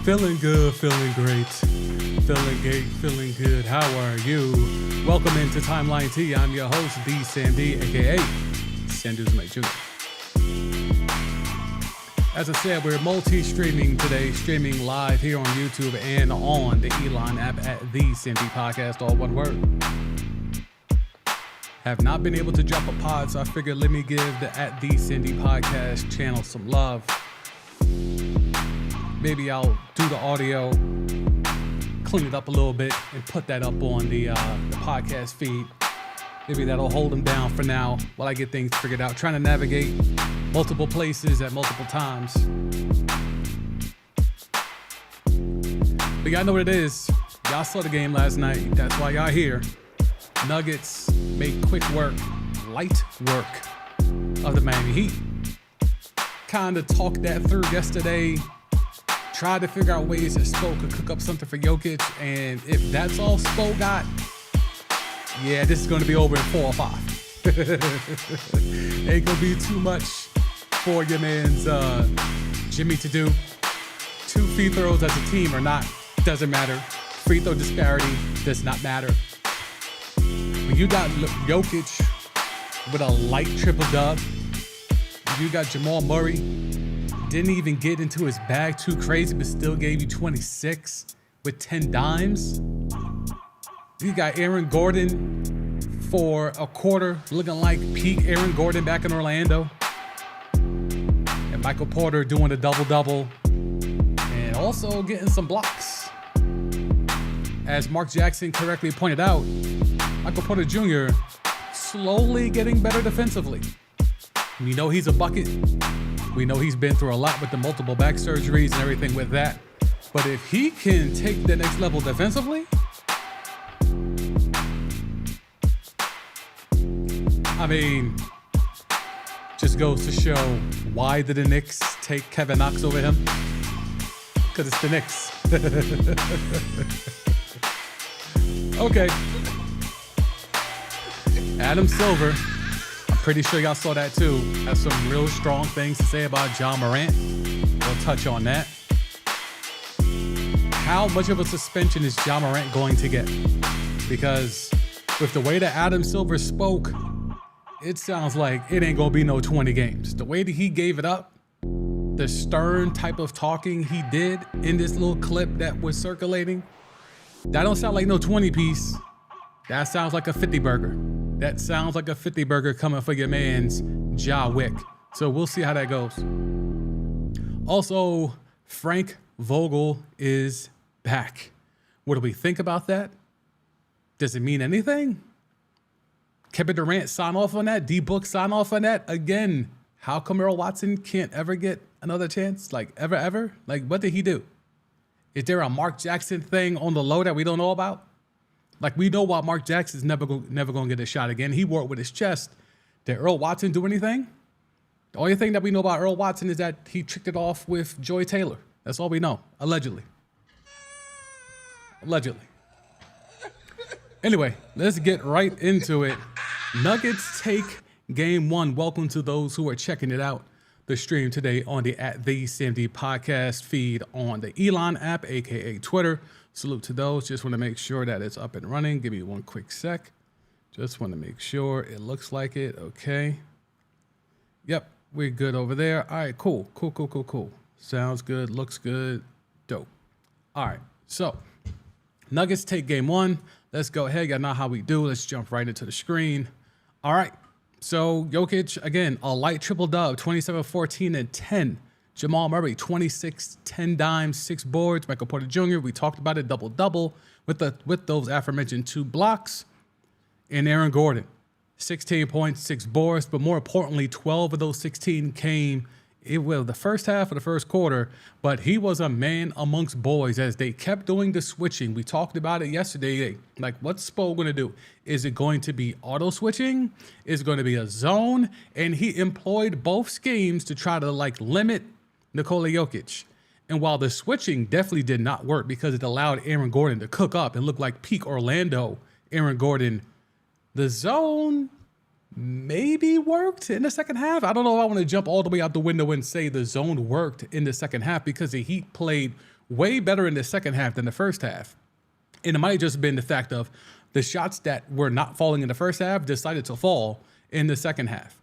Feeling good, feeling great, feeling good. How are you? Welcome into Timeline T. I'm your host, D. Sam D, aka Sam Duzme Jr. As I said, we're multi-streaming today, streaming live here on YouTube and on the Elon app at the Sam D Podcast, all one word. Have not been able to drop a pod, so I figured let me give the at the Sam D Podcast channel some love. Maybe I'll do the audio, clean it up a little bit, and put that up on the podcast feed. Maybe that'll hold them down for now while I get things figured out. Trying to navigate multiple places at multiple times. But y'all know what it is. Y'all saw the game last night. That's why y'all here. Nuggets make quick work, light work of the Miami Heat. Kind of talked that through yesterday. Tried to figure out ways that Spo could cook up something for Jokic, and if that's all Spo got, yeah, this is going to be over in 4 or 5. Ain't going to be too much for your man's Jimmy to do. 2 free throws as a team or not, doesn't matter. Free throw disparity does not matter. When you got Jokic with a light triple-dub, you got Jamal Murray, didn't even get into his bag too crazy, but still gave you 26 with 10 dimes. You got Aaron Gordon for a quarter, looking like peak Aaron Gordon back in Orlando. And Michael Porter doing a double-double and also getting some blocks. As Mark Jackson correctly pointed out, Michael Porter Jr. slowly getting better defensively. We know he's a bucket. We know he's been through a lot with the multiple back surgeries and everything with that. But if he can take the next level defensively, I mean, just goes to show, why did the Knicks take Kevin Knox over him? Because it's the Knicks. Okay. Adam Silver, I'm pretty sure y'all saw that too, has some real strong things to say about Ja Morant. We'll touch on that. How much of a suspension is Ja Morant going to get? Because with the way that Adam Silver spoke, it sounds like it ain't gonna be no 20 games. The way that he gave it up, the stern type of talking he did in this little clip that was circulating, that don't sound like no 20 piece. That sounds like a 50 burger. That sounds like a 50 burger coming for your man's Ja Wick. So we'll see how that goes. Also, Frank Vogel is back. What do we think about that? Does it mean anything? Kevin Durant sign off on that? D-Book sign off on that? Again, how come Earl Watson can't ever get another chance? Like, ever? Like, what did he do? Is there a Mark Jackson thing on the low that we don't know about? Like, we know why Mark Jackson's never going to get a shot again. He wore it with his chest. Did Earl Watson do anything? The only thing that we know about Earl Watson is that he tricked it off with Joy Taylor. That's all we know. Allegedly. Anyway, let's get right into it. Nuggets take game 1. Welcome to those who are checking it out. The stream today on the at the CMD podcast feed on the Elon app, aka Twitter. Salute to those. Just want to make sure that it's up and running. Give me one quick sec. Just want to make sure it looks like it. Okay. Yep, we're good over there. All right, cool. Sounds good. Looks good. Dope. All right, so Nuggets take game 1. Let's go ahead. Y'all know how we do. Let's jump right into the screen. All right. So Jokic, again, a light triple-dub, 27, 14, and 10. Jamal Murray, 26, 10 dimes, 6 boards. Michael Porter Jr., we talked about it, double-double with those aforementioned 2 blocks. And Aaron Gordon, 16 points, 6 boards. But more importantly, 12 of those 16 came the first half of the first quarter. But he was a man amongst boys as they kept doing the switching. We talked about it yesterday. Like, what's Spo going to do? Is it going to be auto switching? Is it going to be a zone? And he employed both schemes to try to limit Nikola Jokic. And while the switching definitely did not work because it allowed Aaron Gordon to cook up and look like peak Orlando Aaron Gordon, the zone maybe worked in the second half. I don't know if I want to jump all the way out the window and say the zone worked in the second half because the Heat played way better in the second half than the first half. And it might have just been the fact of the shots that were not falling in the first half decided to fall in the second half.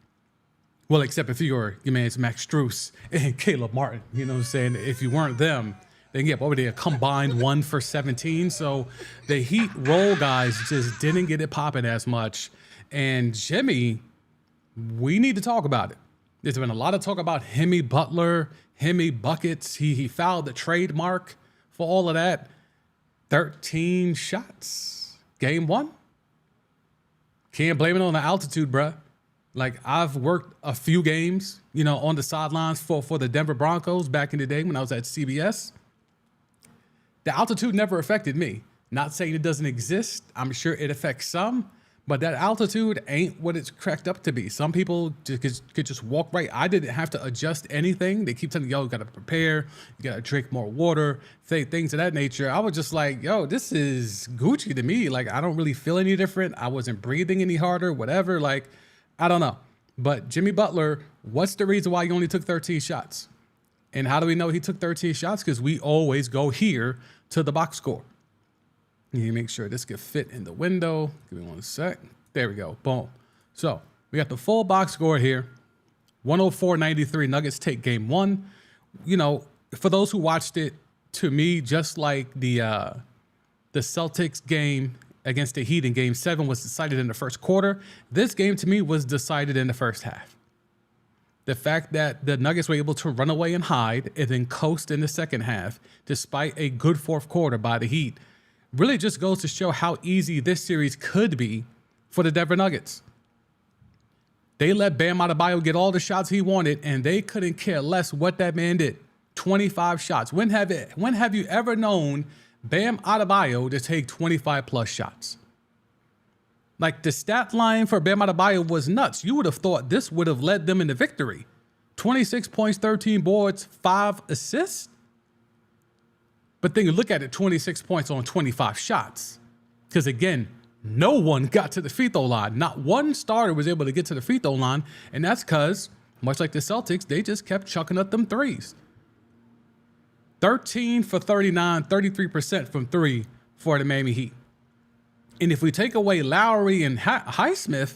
Well, except if you're your man's Max Strus and Caleb Martin. You know what I'm saying? If you weren't them, then yeah, over there combined 1 for 17. So the Heat role guys just didn't get it popping as much. And Jimmy, we need to talk about it. There's been a lot of talk about Jimmy Butler, Jimmy buckets. He fouled the trademark for all of that. 13 shots. Game 1. Can't blame it on the altitude, bruh. Like, I've worked a few games, you know, on the sidelines for the Denver Broncos back in the day when I was at CBS. The altitude never affected me. Not saying it doesn't exist. I'm sure it affects some, but that altitude ain't what it's cracked up to be. Some people could just walk right. I didn't have to adjust anything. They keep telling me, yo, you got to prepare. You got to drink more water, things of that nature. I was just like, yo, this is Gucci to me. Like, I don't really feel any different. I wasn't breathing any harder, whatever. Like, I don't know. But Jimmy Butler, what's the reason why he only took 13 shots? And how do we know he took 13 shots? Because we always go here to the box score. You make sure this can fit in the window. Give me 1 sec. There we go. Boom. So we got the full box score here. 104-93. Nuggets take game 1. You know, for those who watched it, to me, just like the Celtics game against the Heat in game 7 was decided in the first quarter, this game to me was decided in the first half. The fact that the Nuggets were able to run away and hide and then coast in the second half, despite a good fourth quarter by the Heat, really just goes to show how easy this series could be for the Denver Nuggets. They let Bam Adebayo get all the shots he wanted, and they couldn't care less what that man did. 25 shots. When have you ever known Bam Adebayo to take 25-plus shots? Like, the stat line for Bam Adebayo was nuts. You would have thought this would have led them into victory. 26 points, 13 boards, 5 assists. But then you look at it, 26 points on 25 shots. Because, again, no one got to the free throw line. Not one starter was able to get to the free throw line. And that's because, much like the Celtics, they just kept chucking up them threes. 13 for 39, 33% from 3 for the Miami Heat. And if we take away Lowry and Highsmith,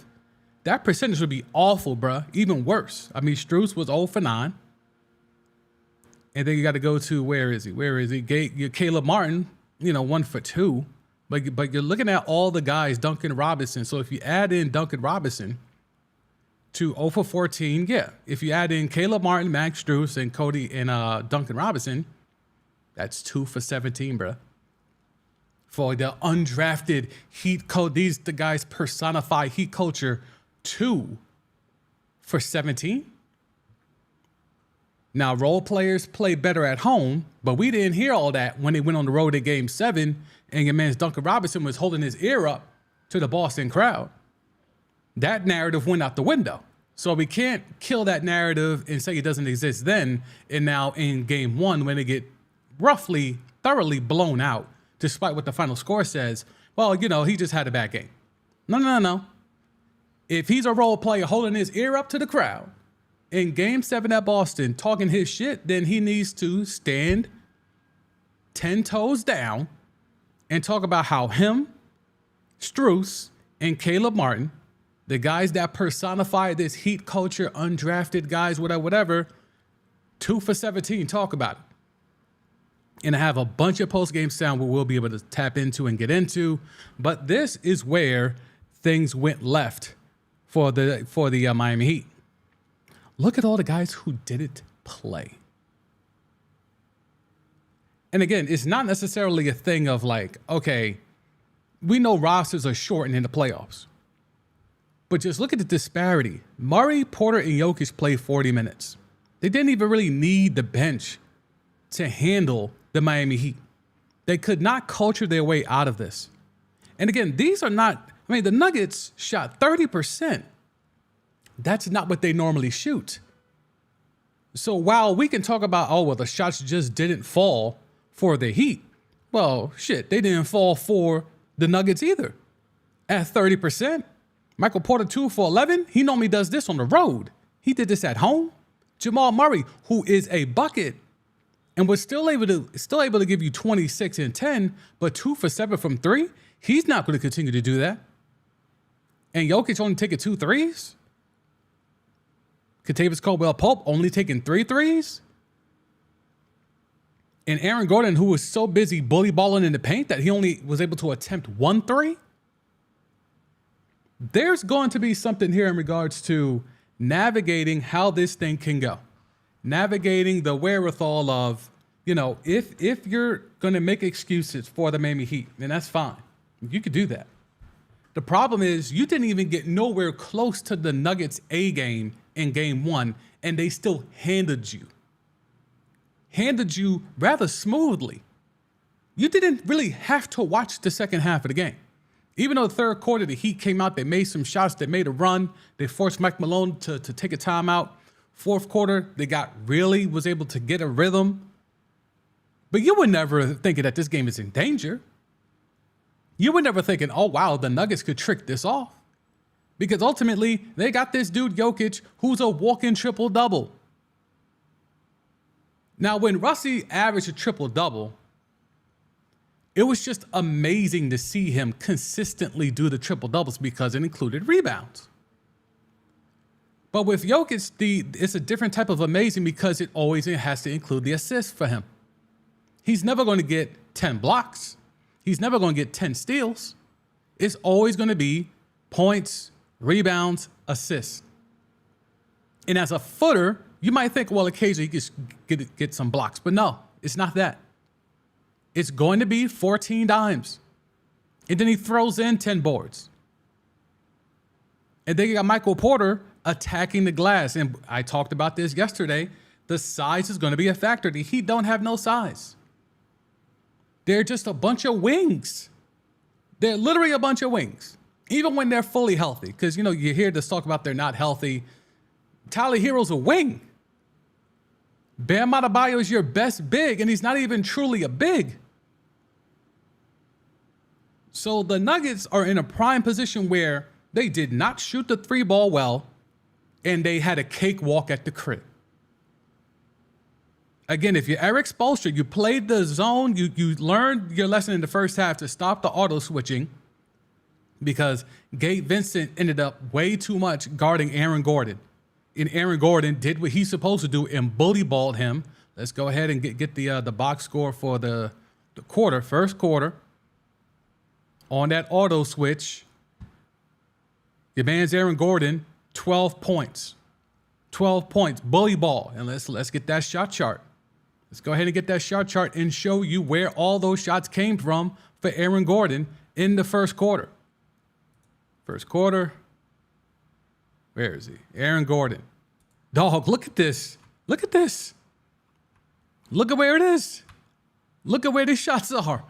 that percentage would be awful, bruh. Even worse. I mean, Strus was 0 for 9. And then you got to go to, where is he? Caleb Martin, 1 for 2. But you're looking at all the guys, Duncan Robinson. So if you add in Duncan Robinson to 0 for 14, yeah. If you add in Caleb Martin, Max Strus, and Cody and Duncan Robinson, that's 2 for 17, bruh. For the undrafted Heat code, the guys personify Heat culture. 2 for 17. Now, role players play better at home, but we didn't hear all that when they went on the road at game 7 and your man's Duncan Robinson was holding his ear up to the Boston crowd. That narrative went out the window. So we can't kill that narrative and say it doesn't exist then and now in game 1 when they get thoroughly blown out, despite what the final score says. Well, he just had a bad game. No. If he's a role player holding his ear up to the crowd in game 7 at Boston, talking his shit, then he needs to stand 10 toes down and talk about how him, Strus, and Caleb Martin, the guys that personify this Heat culture, undrafted guys, whatever, 2 for 17, talk about it. And I have a bunch of post-game sound we'll be able to tap into and get into. But this is where things went left for the Miami Heat. Look at all the guys who didn't play. And again, it's not necessarily a thing of like, okay, we know rosters are shortened in the playoffs. But just look at the disparity. Murray, Porter, and Jokic played 40 minutes. They didn't even really need the bench to handle the Miami Heat. They could not culture their way out of this. And again, the Nuggets shot 30%. That's not what they normally shoot. So while we can talk about, the shots just didn't fall for the Heat. Well, shit, they didn't fall for the Nuggets either. At 30%. Michael Porter 2 for 11. He normally does this on the road. He did this at home. Jamal Murray, who is a bucket, and was still able to give you 26 and 10, but 2 for 7 from 3. He's not going to continue to do that. And Jokic only taking 2 threes. Kentavious Caldwell-Pope only taking 3 threes. And Aaron Gordon, who was so busy bully balling in the paint that he only was able to attempt 1 3. There's going to be something here in regards to navigating how this thing can go. Navigating the wherewithal of, if you're going to make excuses for the Miami Heat, then that's fine. You could do that. The problem is you didn't even get nowhere close to the Nuggets A game in game 1, and they still handed you rather smoothly. You didn't really have to watch the second half of the game. Even though the third quarter, the Heat came out, they made some shots, they made a run, they forced Mike Malone to take a timeout. Fourth quarter, they was able to get a rhythm. But you were never thinking that this game is in danger. You were never thinking, oh, wow, the Nuggets could trick this off. Because ultimately, they got this dude, Jokic, who's a walking triple-double. Now, when Rusty averaged a triple-double, it was just amazing to see him consistently do the triple-doubles because it included rebounds. But with Jokic, it's a different type of amazing because it always has to include the assists for him. He's never going to get 10 blocks. He's never going to get 10 steals. It's always going to be points, rebounds, assists. And as a footer, you might think, well, occasionally he could get some blocks. But no, it's not that. It's going to be 14 dimes. And then he throws in 10 boards. And then you got Michael Porter attacking the glass. And I talked about this yesterday. The size is going to be a factor. The Heat don't have no size. They're just a bunch of wings. They're literally a bunch of wings. Even when they're fully healthy. Because, you hear this talk about they're not healthy. Tyler Hero's a wing. Bam Adebayo is your best big, and he's not even truly a big. So the Nuggets are in a prime position where they did not shoot the 3 ball well, and they had a cakewalk at the crib. Again, if you're Eric Spoelstra, you played the zone, you learned your lesson in the first half to stop the auto switching because Gabe Vincent ended up way too much guarding Aaron Gordon. And Aaron Gordon did what he's supposed to do and bully balled him. Let's go ahead and get the box score for the first quarter. On that auto switch, your man's Aaron Gordon, 12 points. 12 points, bully ball. And let's get that shot chart. Let's go ahead and get that shot chart and show you where all those shots came from for Aaron Gordon in the first quarter. First quarter. Where is he? Aaron Gordon. Dog, look at this. Look at this. Look at where it is. Look at where the shots are.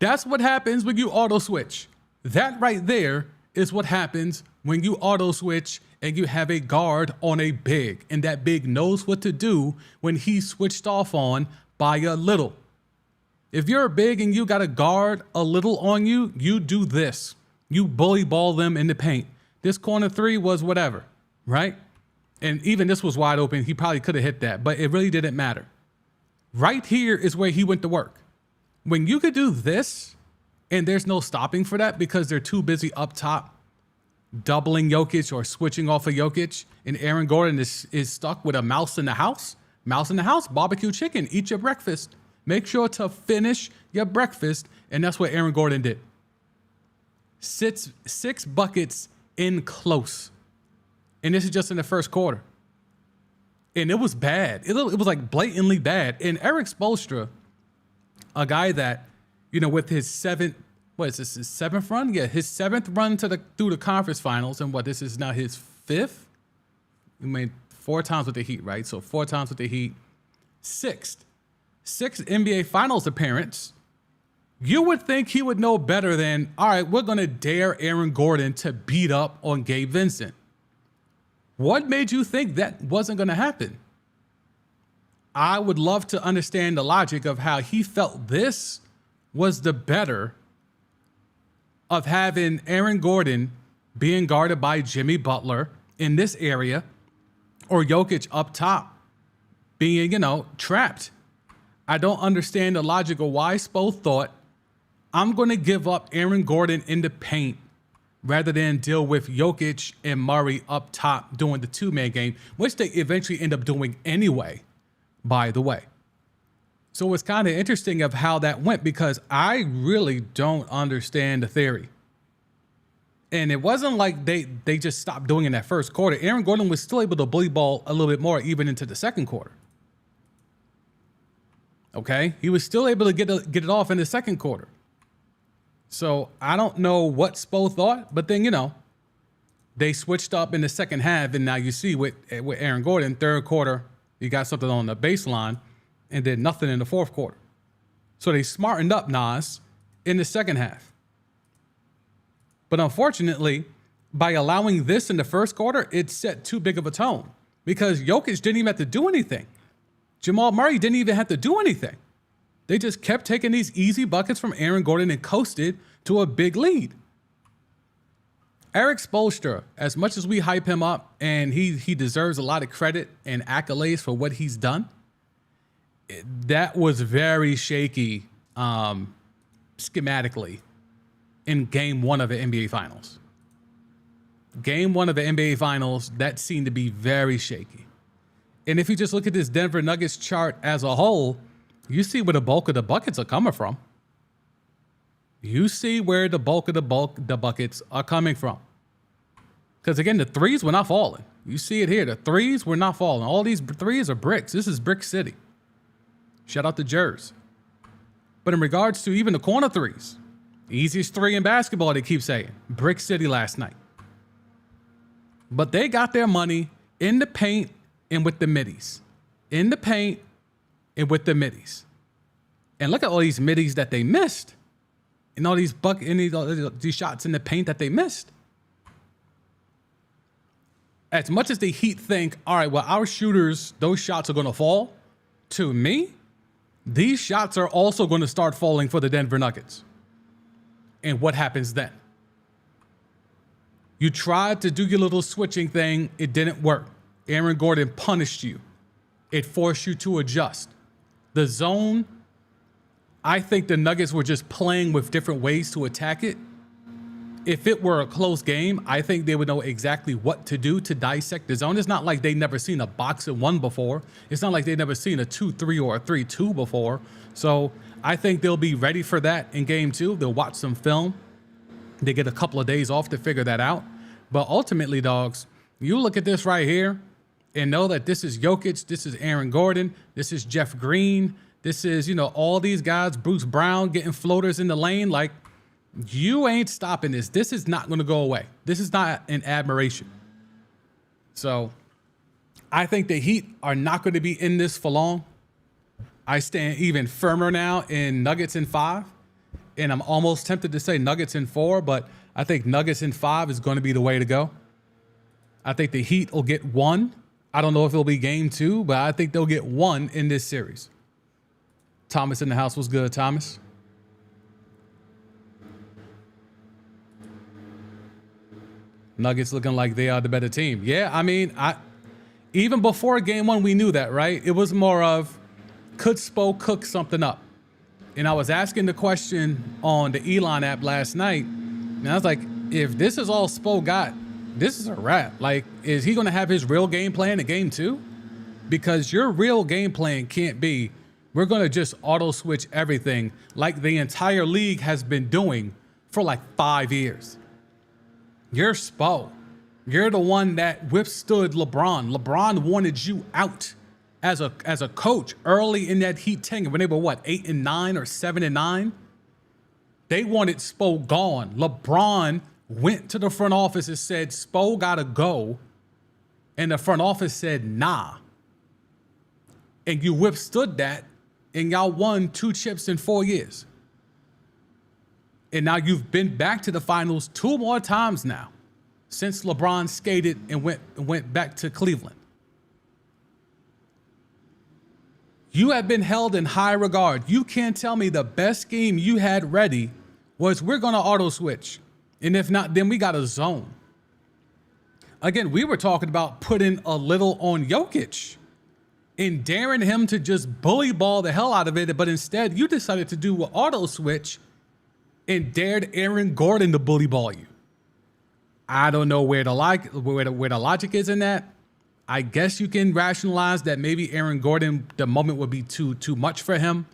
That's what happens when you auto switch. That right there is what happens when you auto switch and you have a guard on a big. And that big knows what to do when he's switched off on by a little. If you're a big and you got a guard a little on you, you do this. You bully ball them in the paint. This corner 3 was whatever, right? And even this was wide open. He probably could have hit that, but it really didn't matter. Right here is where he went to work. When you could do this, and there's no stopping for that because they're too busy up top doubling Jokic or switching off of Jokic, and Aaron Gordon is stuck with a mouse in the house. Mouse in the house, barbecue chicken, eat your breakfast. Make sure to finish your breakfast, and that's what Aaron Gordon did. Six buckets in close. And this is just in the first quarter. And it was bad. It was like blatantly bad. And Eric Spoelstra, a guy that, with his seventh run? Yeah, his 7th run through the conference finals. And this is now his 5th? I mean, 4 times with the Heat, right? So 4 times with the Heat. 6th NBA Finals appearance. You would think he would know better than, all right, we're going to dare Aaron Gordon to beat up on Gabe Vincent. What made you think that wasn't going to happen? I would love to understand the logic of how he felt this was the better of having Aaron Gordon being guarded by Jimmy Butler in this area or Jokic up top being, trapped. I don't understand the logic of why Spo thought I'm going to give up Aaron Gordon in the paint rather than deal with Jokic and Murray up top doing the two-man game, which they eventually end up doing anyway, by the way. So it's kind of interesting of how that went because I really don't understand the theory. And it wasn't like they just stopped doing it in that first quarter. Aaron Gordon was still able to bully ball a little bit more even into the second quarter. Okay? He was still able to get it off in the second quarter. So I don't know what Spo thought, but then, they switched up in the second half, and now you see with Aaron Gordon, third quarter, he got something on the baseline and did nothing in the fourth quarter. So they smartened up Nas in the second half. But unfortunately, by allowing this in the first quarter, it set too big of a tone because Jokic didn't even have to do anything. Jamal Murray didn't even have to do anything. They just kept taking these easy buckets from Aaron Gordon and coasted to a big lead. Eric Spoelstra, as much as we hype him up and he deserves a lot of credit and accolades for what he's done, that was very shaky schematically in game one of the NBA Finals. Game one of the NBA Finals, that seemed to be very shaky. And if you just look at this Denver Nuggets chart as a whole, you see where the bulk of the buckets are coming from. You see where the bulk of the buckets are coming from. Because again, the threes were not falling. You see it here. The threes were not falling. All these threes are bricks. This is Brick City. Shout out to Jers. But in regards to even the corner threes, easiest three in basketball, they keep saying, Brick City last night. But they got their money in the paint and with the middies. In the paint and with the middies. And look at all these middies that they missed. And all these these shots in the paint that they missed. As much as the Heat think, all right, well, our shooters, those shots are going to fall. To me, these shots are also going to start falling for the Denver Nuggets. And what happens then? You tried to do your little switching thing. It didn't work. Aaron Gordon punished you. It forced you to adjust. The zone, I think the Nuggets were just playing with different ways to attack it. If it were a close game, I think they would know exactly what to do to dissect the zone. It's not like they've never seen a box and one before. It's not like they've never seen a 2-3 or a 3-2 before. So I think they'll be ready for that in game two. They'll watch some film. They get a couple of days off to figure that out. But ultimately, dogs, you look at this right here and know that this is Jokic, this is Aaron Gordon, this is Jeff Green, this is, all these guys, Bruce Brown getting floaters in the lane. Like, you ain't stopping this. This is not going to go away. This is not an admiration. So I think the Heat are not going to be in this for long. I stand even firmer now in Nuggets in 5. And I'm almost tempted to say Nuggets in 4, but I think Nuggets in 5 is going to be the way to go. I think the Heat will get 1. I don't know if it'll be game 2, but I think they'll get 1 in this series. Thomas in the house. Was good, Thomas? Nuggets looking like they are the better team. Yeah, I mean, even before game 1, we knew that, right? It was more of, could Spo cook something up? And I was asking the question on the Elon app last night, and I was like, if this is all Spo got, this is a wrap. Like, is he going to have his real game plan in game 2? Because your real game plan can't be, we're going to just auto switch everything like the entire league has been doing for like 5 years. You're Spo. You're the one that withstood LeBron. LeBron wanted you out as a coach early in that Heat tenure when they were, 8-9 or 7-9? They wanted Spo gone. LeBron went to the front office and said, Spo got to go. And the front office said, nah. And you withstood that, and y'all won 2 chips in 4 years. And now you've been back to the finals 2 more times now since LeBron skated and went back to Cleveland. You have been held in high regard. You can't tell me the best scheme you had ready was we're going to auto switch. And if not, then we got a zone. Again, we were talking about putting a little on Jokic and daring him to just bully ball the hell out of it. But instead, you decided to do an auto switch and dared Aaron Gordon to bully ball you. I don't know where the logic is in that. I guess you can rationalize that maybe Aaron Gordon, the moment would be too much for him,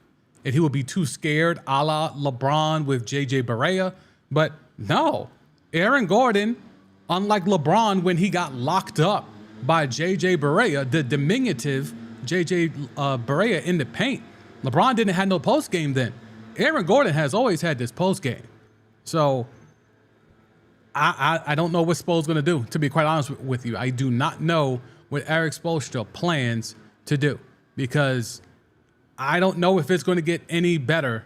and he would be too scared, a la LeBron with JJ Barea. But no, Aaron Gordon, unlike LeBron when he got locked up by JJ Barea, the diminutive JJ Barea in the paint, LeBron didn't have no post game then. Aaron Gordon has always had this post game. So I don't know what Spo's going to do, to be quite honest with you. I do not know what Eric Spoelstra plans to do, because I don't know if it's going to get any better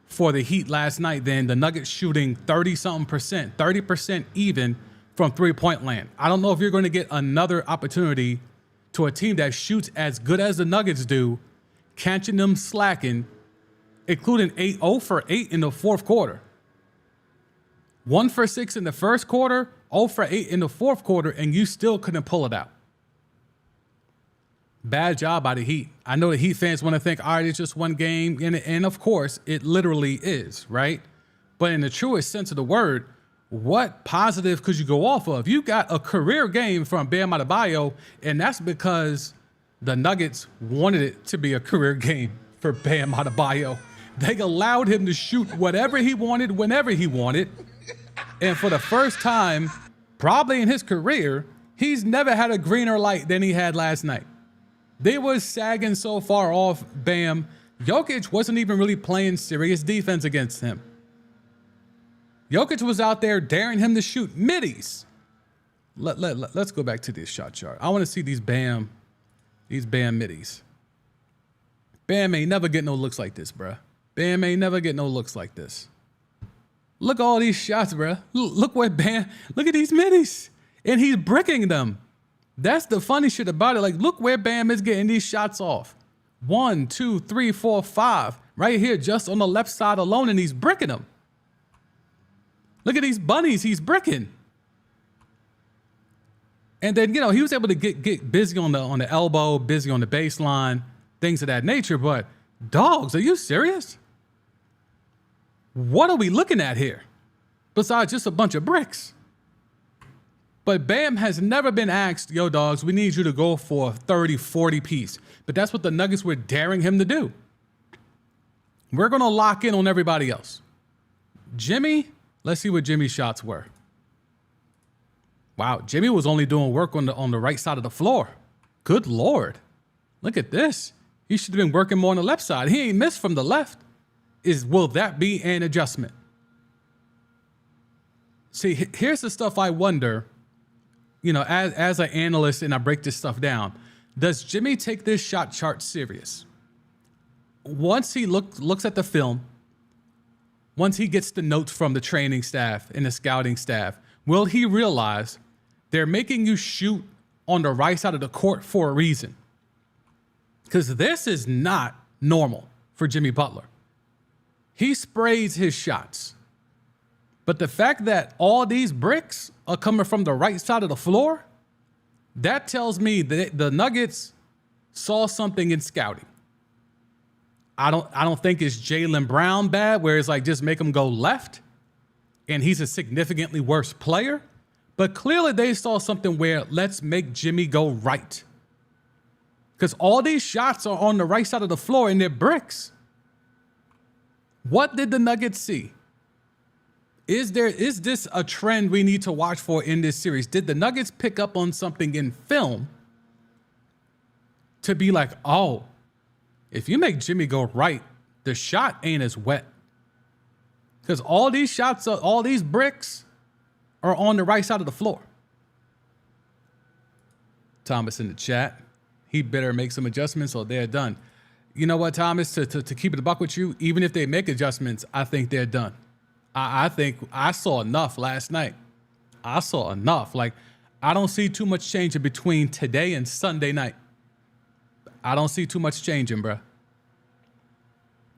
for the Heat last night than the Nuggets shooting 30-something%, 30% even from three-point land. I don't know if you're going to get another opportunity to a team that shoots as good as the Nuggets do, catching them slacking, including 0 for 8 in the fourth quarter. 1 for 6 in the first quarter, 0 for 8 in the fourth quarter, and you still couldn't pull it out. Bad job by the Heat. I know the Heat fans want to think, all right, it's just one game, and of course, it literally is, right? But in the truest sense of the word, what positive could you go off of? You got a career game from Bam Adebayo, and that's because the Nuggets wanted it to be a career game for Bam Adebayo. They allowed him to shoot whatever he wanted, whenever he wanted. And for the first time, probably in his career, he's never had a greener light than he had last night. They were sagging so far off Bam. Jokic wasn't even really playing serious defense against him. Jokic was out there daring him to shoot middies. Let's go back to this shot chart. I want to see these Bam middies. Bam ain't never get no looks like this, bruh. Bam ain't never get no looks like this. Look at all these shots, bruh. Look where Bam, look at these middies. And he's bricking them. That's the funny shit about it. Like, look where Bam is getting these shots off. 1, 2, 3, 4, 5. Right here, just on the left side alone, and he's bricking them. Look at these bunnies he's bricking. And then, you know, he was able to get busy on the elbow, busy on the baseline, things of that nature. But, dogs, are you serious? What are we looking at here? Besides just a bunch of bricks. But Bam has never been asked, yo, dogs, we need you to go for a 30, 40 piece. But that's what the Nuggets were daring him to do. We're going to lock in on everybody else. Jimmy, let's see what Jimmy's shots were. Wow, Jimmy was only doing work on the right side of the floor. Good Lord. Look at this. He should have been working more on the left side. He ain't missed from the left. Will that be an adjustment? See, here's the stuff I wonder, you know, as an analyst and I break this stuff down. Does Jimmy take this shot chart serious? Once he looks at the film, once he gets the notes from the training staff and the scouting staff, will he realize they're making you shoot on the right side of the court for a reason? Because this is not normal for Jimmy Butler. He sprays his shots. But the fact that all these bricks are coming from the right side of the floor, that tells me that the Nuggets saw something in scouting. I don't think it's Jaylen Brown bad, where it's like just make him go left, and he's a significantly worse player. But clearly they saw something where let's make Jimmy go right. Because all these shots are on the right side of the floor and they're bricks. What did the Nuggets see? Is this a trend we need to watch for in this series? Did the Nuggets pick up on something in film to be like, oh, if you make Jimmy go right, the shot ain't as wet? Because all these shots, all these bricks are on the right side of the floor. Thomas in the chat, he better make some adjustments or they're done. You know what, Thomas, to keep it a buck with you, even if they make adjustments, I think they're done. I think I saw enough last night. I saw enough. Like, I don't see too much changing between today and Sunday night. I don't see too much changing, bro.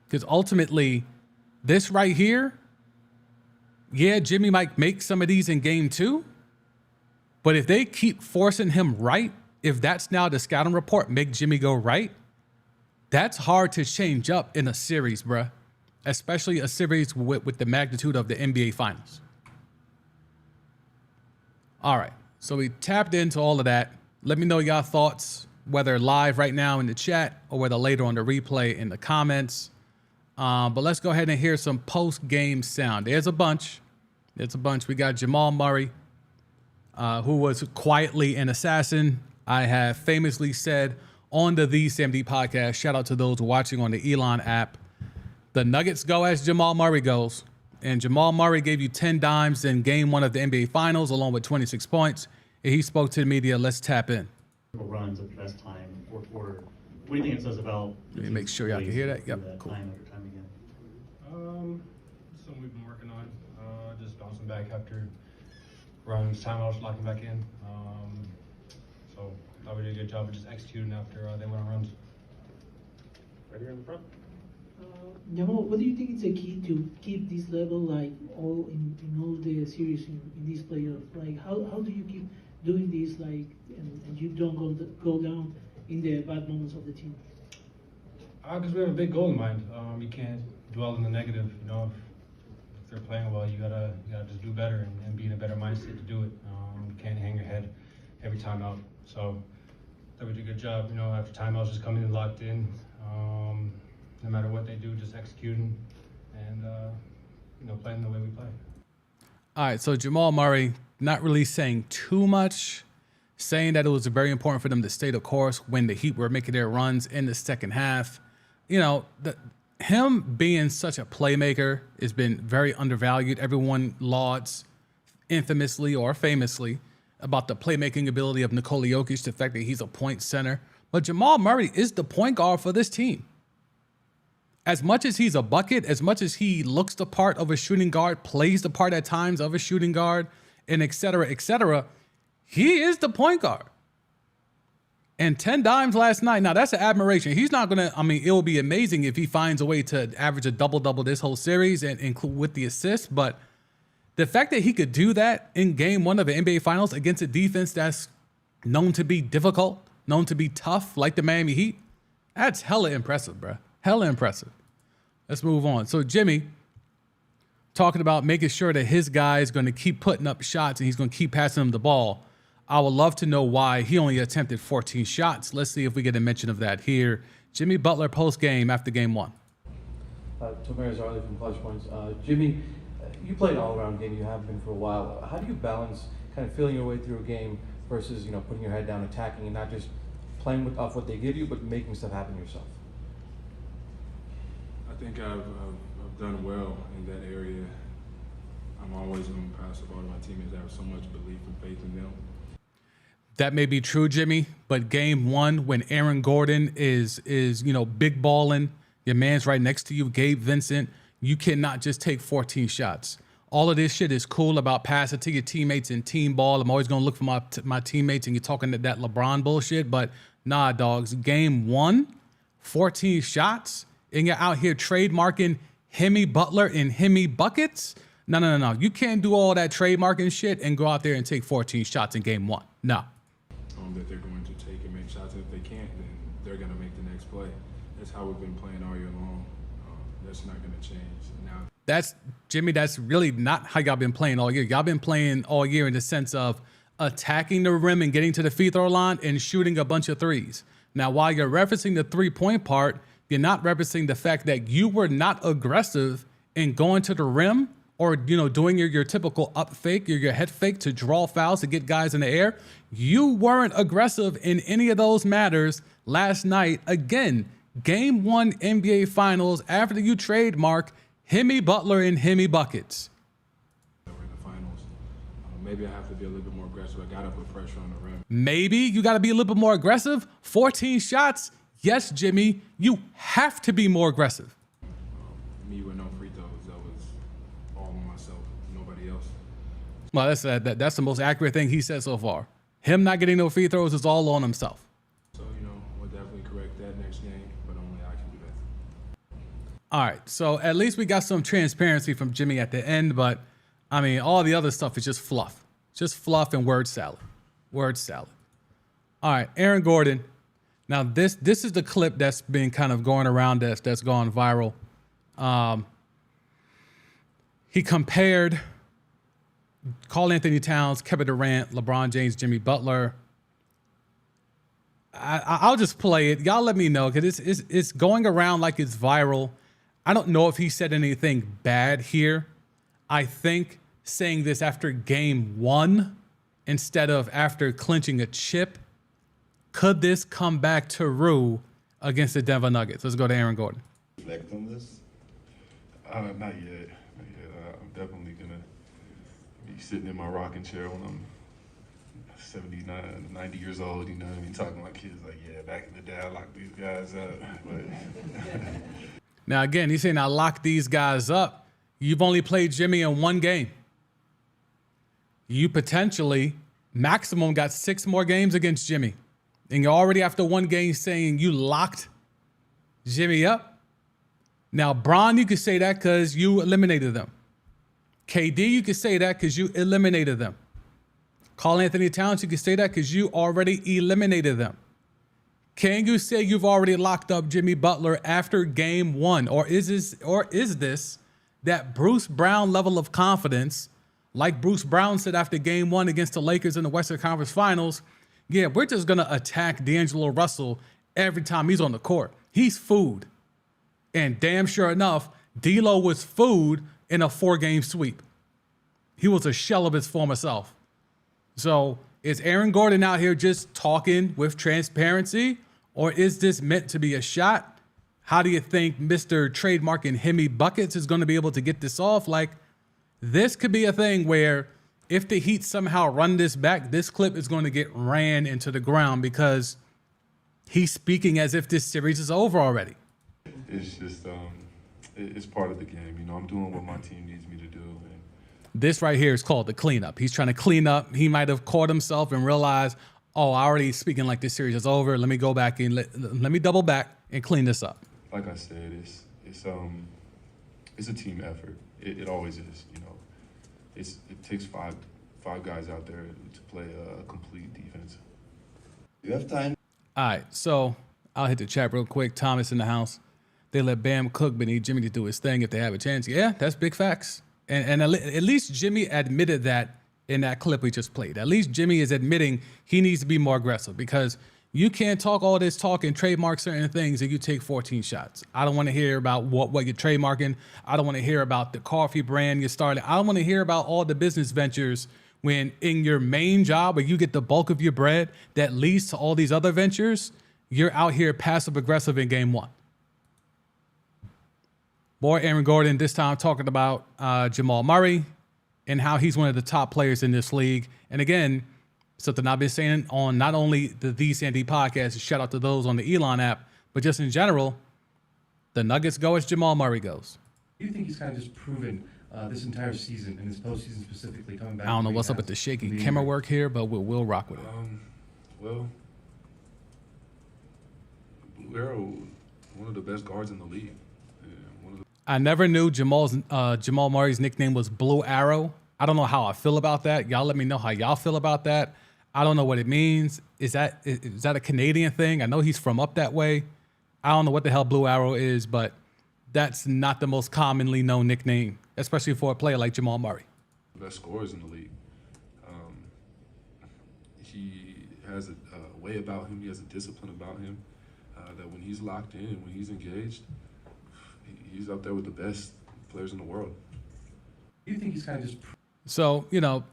Because ultimately, this right here, yeah, Jimmy might make some of these in game 2. But if they keep forcing him right if that's now the scouting report, make Jimmy go right, that's hard to change up in a series, bruh. Especially a series with the magnitude of the NBA Finals. All right, so we tapped into all of that. Let me know y'all thoughts, whether live right now in the chat or whether later on the replay in the comments. But let's go ahead and hear some post-game sound. There's a bunch. We got Jamal Murray, who was quietly an assassin. I have famously said on the CMD podcast, shout out to those watching on the Elon app, the Nuggets go as Jamal Murray goes. And Jamal Murray gave you 10 dimes in game 1 of the NBA Finals, along with 26 points. And he spoke to the media. Let's tap in. Runs at the best time, or what do you think it says about? Let me make sure y'all can hear that. Yep, cool. Time after time again. Something we've been working on, just bouncing back after runs, timeouts, locking back in. So thought we did a good job of just executing after they went on runs. Right here in the front. Jamal, what do you think is the key to keep this level like all in all the series in this playoff? Like how do you keep doing this like and you don't go down in the bad moments of the team? Because we have a big goal in mind. You can't dwell in the negative. You know, if they're playing well, you gotta just do better and be in a better mindset to do it. You can't hang your head every time out. So that we did a good job. You know, after timeouts, just coming in locked in. No matter what they do, just executing and playing the way we play. All right, so Jamal Murray not really saying too much, saying that it was very important for them to stay the course when the Heat were making their runs in the second half. You know, him being such a playmaker has been very undervalued. Everyone lauds infamously or famously about the playmaking ability of Nikola Jokic, the fact that he's a point center. But Jamal Murray is the point guard for this team. As much as he's a bucket, as much as he looks the part of a shooting guard, plays the part at times of a shooting guard, and et cetera, he is the point guard. And 10 dimes last night, now that's an admiration. He's not going to, it will be amazing if he finds a way to average a double-double this whole series and include with the assist. But the fact that he could do that in game 1 of the NBA Finals against a defense that's known to be difficult, known to be tough, like the Miami Heat, that's hella impressive, bro. Hella impressive. Let's move on. So Jimmy talking about making sure that his guy is going to keep putting up shots and he's going to keep passing him the ball. I would love to know why he only attempted 14 shots. Let's see if we get a mention of that here. Jimmy Butler post-game after game 1. Tomer Zarley from Clutch Points. Jimmy, you played all-around game. You have been for a while. How do you balance kind of feeling your way through a game versus, putting your head down, attacking, and not just playing off what they give you, but making stuff happen yourself? I think I've done well in that area. I'm always going to pass the ball to my teammates. I have so much belief and faith in them. That may be true, Jimmy, but game 1, when Aaron Gordon is big balling, your man's right next to you, Gabe Vincent, you cannot just take 14 shots. All of this shit is cool about passing to your teammates in team ball. I'm always going to look for my teammates and you're talking that LeBron bullshit, but nah, dogs. Game 1, 14 shots, and you're out here trademarking Hemi Butler and Hemi buckets? No. You can't do all that trademarking shit and go out there and take 14 shots in game 1. No. That they're going to take and make shots. If they can't, then they're going to make the next play. That's how we've been playing all year long. That's not going to change. Now, that's really not how y'all been playing all year. Y'all been playing all year in the sense of attacking the rim and getting to the free throw line and shooting a bunch of threes. Now, while you're referencing the three-point part, you're not referencing the fact that you were not aggressive in going to the rim or, doing your typical up fake, your head fake to draw fouls to get guys in the air. You weren't aggressive in any of those matters last night. Again, game 1 NBA Finals after you trademark Hemi Butler and Hemi buckets. we're in the finals. Maybe I have to be a little bit more aggressive. I got to put pressure on the rim. Maybe you got to be a little bit more aggressive. 14 shots. Yes, Jimmy, you have to be more aggressive. Me with no free throws, that was all on myself, nobody else. Well, that's the most accurate thing he said so far. Him not getting no free throws is all on himself. So, we'll definitely correct that next game, but only I can do that. All right, so at least we got some transparency from Jimmy at the end, but, all the other stuff is just fluff. Just fluff and word salad. Word salad. All right, Aaron Gordon. Now this is the clip that's been kind of going around that's gone viral. He compared Karl Anthony Towns, Kevin Durant, LeBron James, Jimmy Butler. I'll just play it. Y'all let me know because it's going around like it's viral. I don't know if he said anything bad here. I think saying this after game one instead of after clinching a chip, could this come back to rue against the Denver Nuggets? Let's go to Aaron Gordon. Reflect on this? Not yet. Not yet. I'm definitely gonna be sitting in my rocking chair when I'm 79, 90 years old. You know what I mean? Talking to my kids like, yeah, back in the day, I locked these guys up. But Now, again, he's saying I locked these guys up. You've only played Jimmy in one game. You potentially maximum got 6 more games against Jimmy. And you're already after one game saying you locked Jimmy up. Now, Bron, you could say that because you eliminated them. KD, you could say that because you eliminated them. Karl Anthony Towns, you could say that because you already eliminated them. Can you say you've already locked up Jimmy Butler after game one? Or is this that Bruce Brown level of confidence, like Bruce Brown said after game one against the Lakers in the Western Conference Finals? Yeah, we're just going to attack D'Angelo Russell every time he's on the court. He's food. And damn sure enough, D'Lo was food in a 4-game sweep. He was a shell of his former self. So is Aaron Gordon out here just talking with transparency, or is this meant to be a shot? How do you think Mr. Trademarking Hemi Buckets is going to be able to get this off? Like, this could be a thing where if the Heat somehow run this back, this clip is going to get ran into the ground because he's speaking as if this series is over already. it's just, it's part of the game. You know, I'm doing what my team needs me to do. And This right here is called the cleanup. He's trying to clean up. He might have caught himself and realized, oh, I already speaking like this series is over. Let me go back and let me double back and clean this up. like I said, it's a team effort. It always is. You know, it takes five guys out there to play a complete defense. You have time. All right, so I'll hit the chat real quick. Thomas in the house. They let Bam cook, but need Jimmy to do his thing if they have a chance. Yeah, that's big facts. And at least Jimmy admitted that in that clip we just played. At least Jimmy is admitting he needs to be more aggressive because you can't talk all this talk and trademark certain things and you take 14 shots. I don't want to hear about what you're trademarking. I don't want to hear about the coffee brand you started. I don't want to hear about all the business ventures when in your main job where you get the bulk of your bread that leads to all these other ventures, you're out here passive aggressive in game one. Boy, Aaron Gordon, this time talking about Jamal Murray and how he's one of the top players in this league. And again, something I've been saying on not only the Sandy podcast, shout out to those on the Elon app, but just in general, the Nuggets go as Jamal Murray goes. Do you think he's kind of just proven this entire season and this postseason specifically coming back? I don't know what's up with the shaky camera work here, but we'll rock with it. Well, Blue Arrow, one of the best guards in the league. I never knew Jamal Murray's nickname was Blue Arrow. I don't know how I feel about that. Y'all let me know how y'all feel about that. I don't know what it means. Is that a Canadian thing? I know he's from up that way. I don't know what the hell Blue Arrow is, but that's not the most commonly known nickname, especially for a player like Jamal Murray. Best scorers in the league. He has a way about him. He has a discipline about him that when he's locked in, when he's engaged, he's up there with the best players in the world. Do you think he's kind of just So, you know,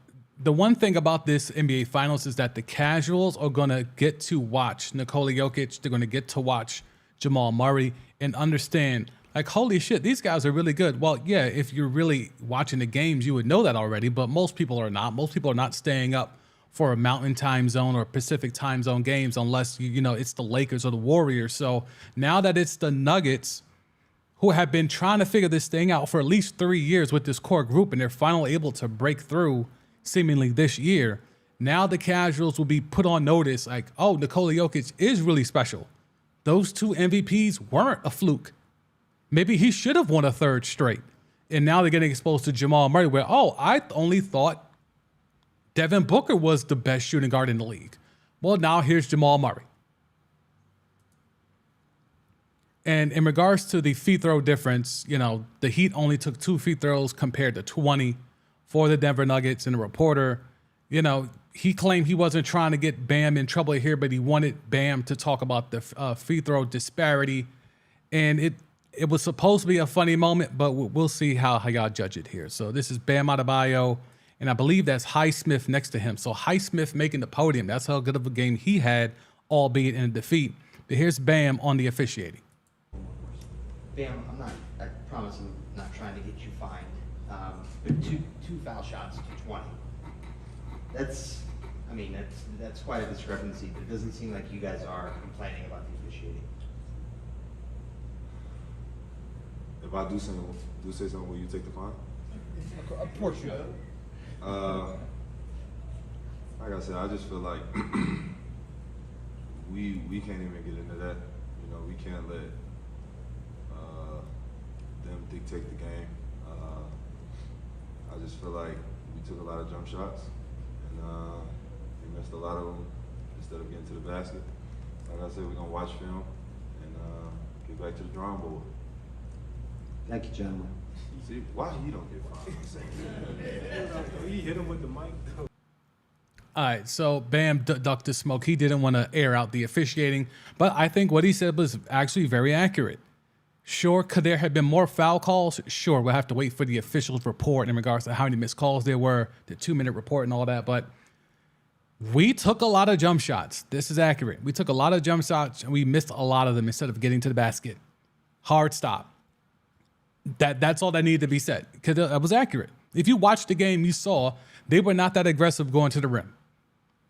the one thing about this NBA Finals is that the casuals are going to get to watch Nikola Jokic. They're going to get to watch Jamal Murray and understand, like, holy shit, these guys are really good. Well, yeah, if you're really watching the games, you would know that already, but most people are not. Most people are not staying up for a Mountain Time Zone or Pacific Time Zone games unless, you know, it's the Lakers or the Warriors. So now that it's the Nuggets, who have been trying to figure this thing out for at least 3 years with this core group, and they're finally able to break through seemingly this year. Now the casuals will be put on notice like, oh, Nikola Jokic is really special. Those 2 MVPs weren't a fluke. Maybe he should have won a 3rd straight. And now they're getting exposed to Jamal Murray where, oh, I only thought Devin Booker was the best shooting guard in the league. Well, now here's Jamal Murray. And in regards to the free throw difference, the Heat only took 2 free throws compared to 20 for the Denver Nuggets. And the reporter, he claimed he wasn't trying to get Bam in trouble here, but he wanted Bam to talk about the free throw disparity. And it was supposed to be a funny moment, but we'll see how y'all judge it here. So this is Bam Adebayo, and I believe that's Highsmith next to him. So Highsmith making the podium. That's how good of a game he had, albeit in a defeat. But here's Bam on the officiating. Bam, I promise I'm not trying to get you fined. But two foul shots to 20. That's quite a discrepancy. It doesn't seem like you guys are complaining about the officiating. If I do say something, will you take the fine? Of course you will. Like I said, I just feel like we can't even get into that. We can't let them dictate the game. I just feel like we took a lot of jump shots and we missed a lot of them instead of getting to the basket. Like I said, we're gonna watch film and get back to the drawing board. Thank you, gentlemen. See, why he don't get fined? He hit him with the mic. All right, so Bam ducked the smoke. He didn't want to air out the officiating, but I think what he said was actually very accurate. Sure, could there have been more foul calls? Sure, we'll have to wait for the officials' report in regards to how many missed calls there were, the 2-minute report and all that, but we took a lot of jump shots. This is accurate. We took a lot of jump shots, and we missed a lot of them instead of getting to the basket. Hard stop. That's all that needed to be said, because it was accurate. If you watched the game, you saw they were not that aggressive going to the rim.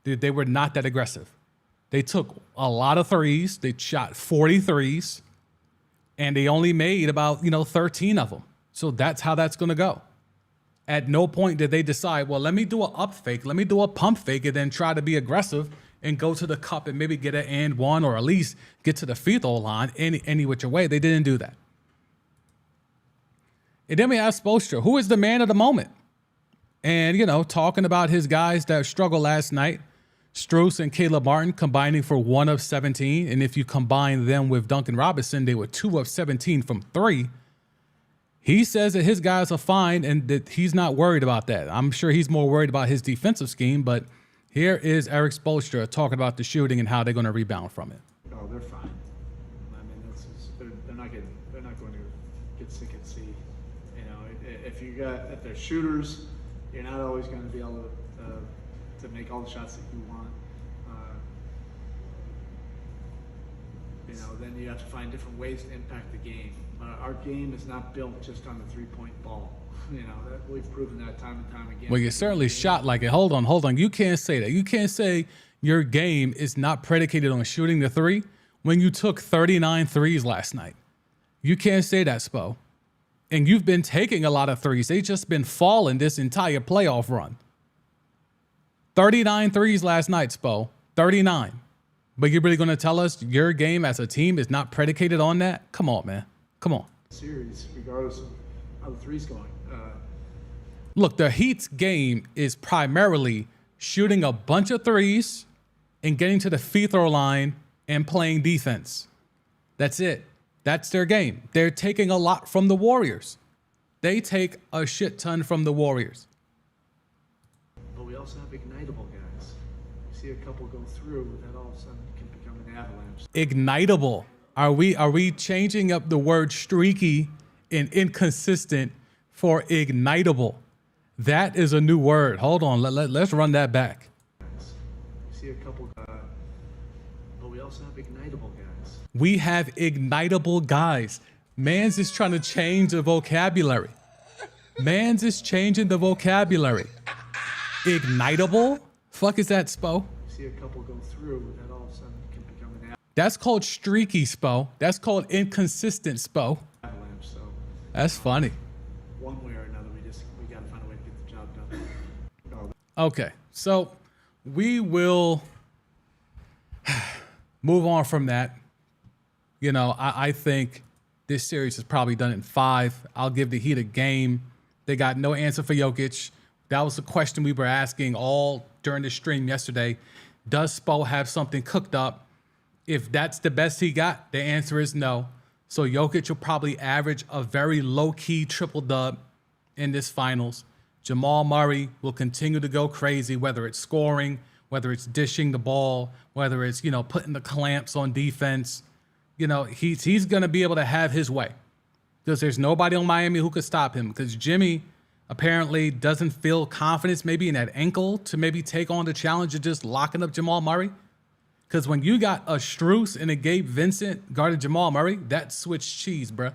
They were not that aggressive. They took a lot of threes. They shot 40 threes, and they only made about 13 of them. So that's how that's going to go. At no point did they decide, well, let me do an up fake, let me do a pump fake, and then try to be aggressive and go to the cup and maybe get an and one, or at least get to the free throw line any which way. They didn't do that. And then we have Spoelstra, who is the man of the moment. And, talking about his guys that struggled last night, Strus and Caleb Martin combining for 1 of 17. And if you combine them with Duncan Robinson, they were 2 of 17 from 3. He says that his guys are fine and that he's not worried about that. I'm sure he's more worried about his defensive scheme, but here is Erik Spoelstra talking about the shooting and how they're going to rebound from it. Oh, they're fine. I mean, they're not going to get sick at sea. If they're shooters, you're not always going to be able to make all the shots that you want. Then you have to find different ways to impact the game. Our game is not built just on the three-point ball. We've proven that time and time again. Well, you certainly shot like it. Hold on. You can't say that. You can't say your game is not predicated on shooting the three when you took 39 threes last night. You can't say that, Spo. And you've been taking a lot of threes. They've just been falling this entire playoff run. 39 threes last night, Spo. 39. But you're really going to tell us your game as a team is not predicated on that? Come on, man. Come on. Series, regardless of how the three's going. Look, the Heat's game is primarily shooting a bunch of threes and getting to the free throw line and playing defense. That's it. That's their game. They're taking a lot from the Warriors. They take a shit ton from the Warriors. But we also have ignitable guys. You see a couple go through, that all of a sudden can become an avalanche. Ignitable. Are we changing up the word streaky and inconsistent for ignitable? That is a new word. Hold on. Let's run that back. You see a couple, but we also have ignitable guys. We have ignitable guys. Mans is trying to change the vocabulary. Mans is changing the vocabulary. Ignitable? Fuck is that, Spo? You see a couple go through, that all of a sudden can become an That's called streaky, Spo. That's called inconsistent, Spo. avalanche. So That's funny. one way or another, we got to find a way to get the job done. Okay, so we will move on from that. I think this series is probably done in 5. I'll give the Heat a game. They got no answer for Jokic. That was the question we were asking all during the stream yesterday. Does Spo have something cooked up? If that's the best he got, the answer is no. So Jokic will probably average a very low-key triple-dub in this finals. Jamal Murray will continue to go crazy, whether it's scoring, whether it's dishing the ball, whether it's, putting the clamps on defense. He's going to be able to have his way because there's nobody on Miami who could stop him because Jimmy apparently doesn't feel confidence maybe in that ankle to maybe take on the challenge of just locking up Jamal Murray. Because when you got a Strus and a Gabe Vincent guarding Jamal Murray, that's Swiss cheese, bruh.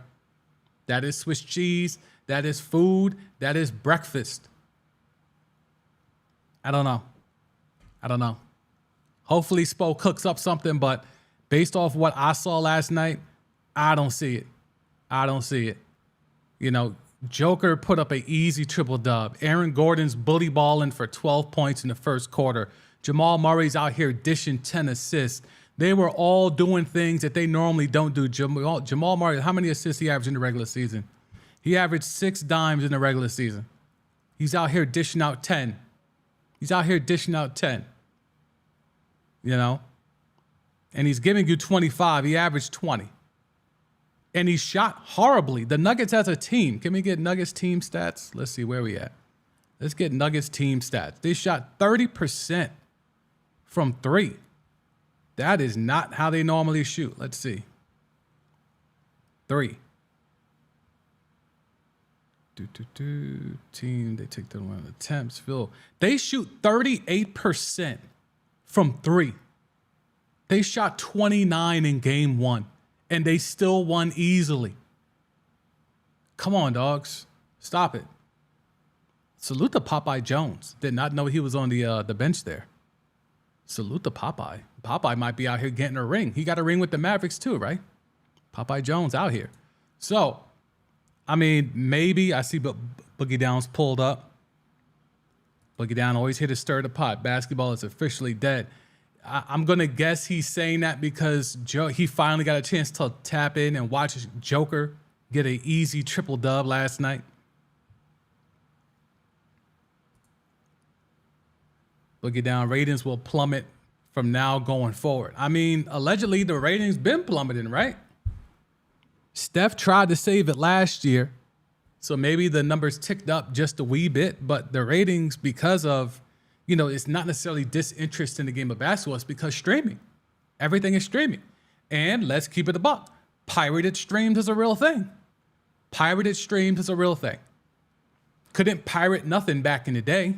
That is Swiss cheese. That is food. That is breakfast. I don't know. Hopefully Spo cooks up something, but based off what I saw last night, I don't see it. Joker put up an easy triple dub. Aaron Gordon's bully balling for 12 points in the first quarter. Jamal Murray's out here dishing 10 assists. They were all doing things that they normally don't do. Jamal Murray, how many assists he averaged in the regular season? He averaged 6 dimes in the regular season. He's out here dishing out 10. And he's giving you 25. He averaged 20. And he shot horribly. The Nuggets as a team. Can we get Nuggets team stats? Let's see where we at. Let's get Nuggets team stats. They shot 30% from 3. That is not how they normally shoot. Let's see. 3. Team, they take the one of the attempts. Phil. They shoot 38% from 3. They shot 29 in game 1, and they still won easily. Come on, dogs. Stop it. Salute to Popeye Jones. Did not know he was on the bench there. Salute to Popeye. Popeye might be out here getting a ring. He got a ring with the Mavericks too, right? Popeye Jones out here. So, maybe I see Boogie Down's pulled up. Boogie Down always here to stir the pot. Basketball is officially dead. I'm going to guess he's saying that because he finally got a chance to tap in and watch Joker get an easy triple dub last night. Boogie Down ratings will plummet from now going forward. Allegedly the ratings been plummeting, right? Steph tried to save it last year, so maybe the numbers ticked up just a wee bit, but the ratings, because of, it's not necessarily disinterest in the game of basketball, it's because streaming. Everything is streaming. And let's keep it a buck. Pirated streams is a real thing. Couldn't pirate nothing back in the day.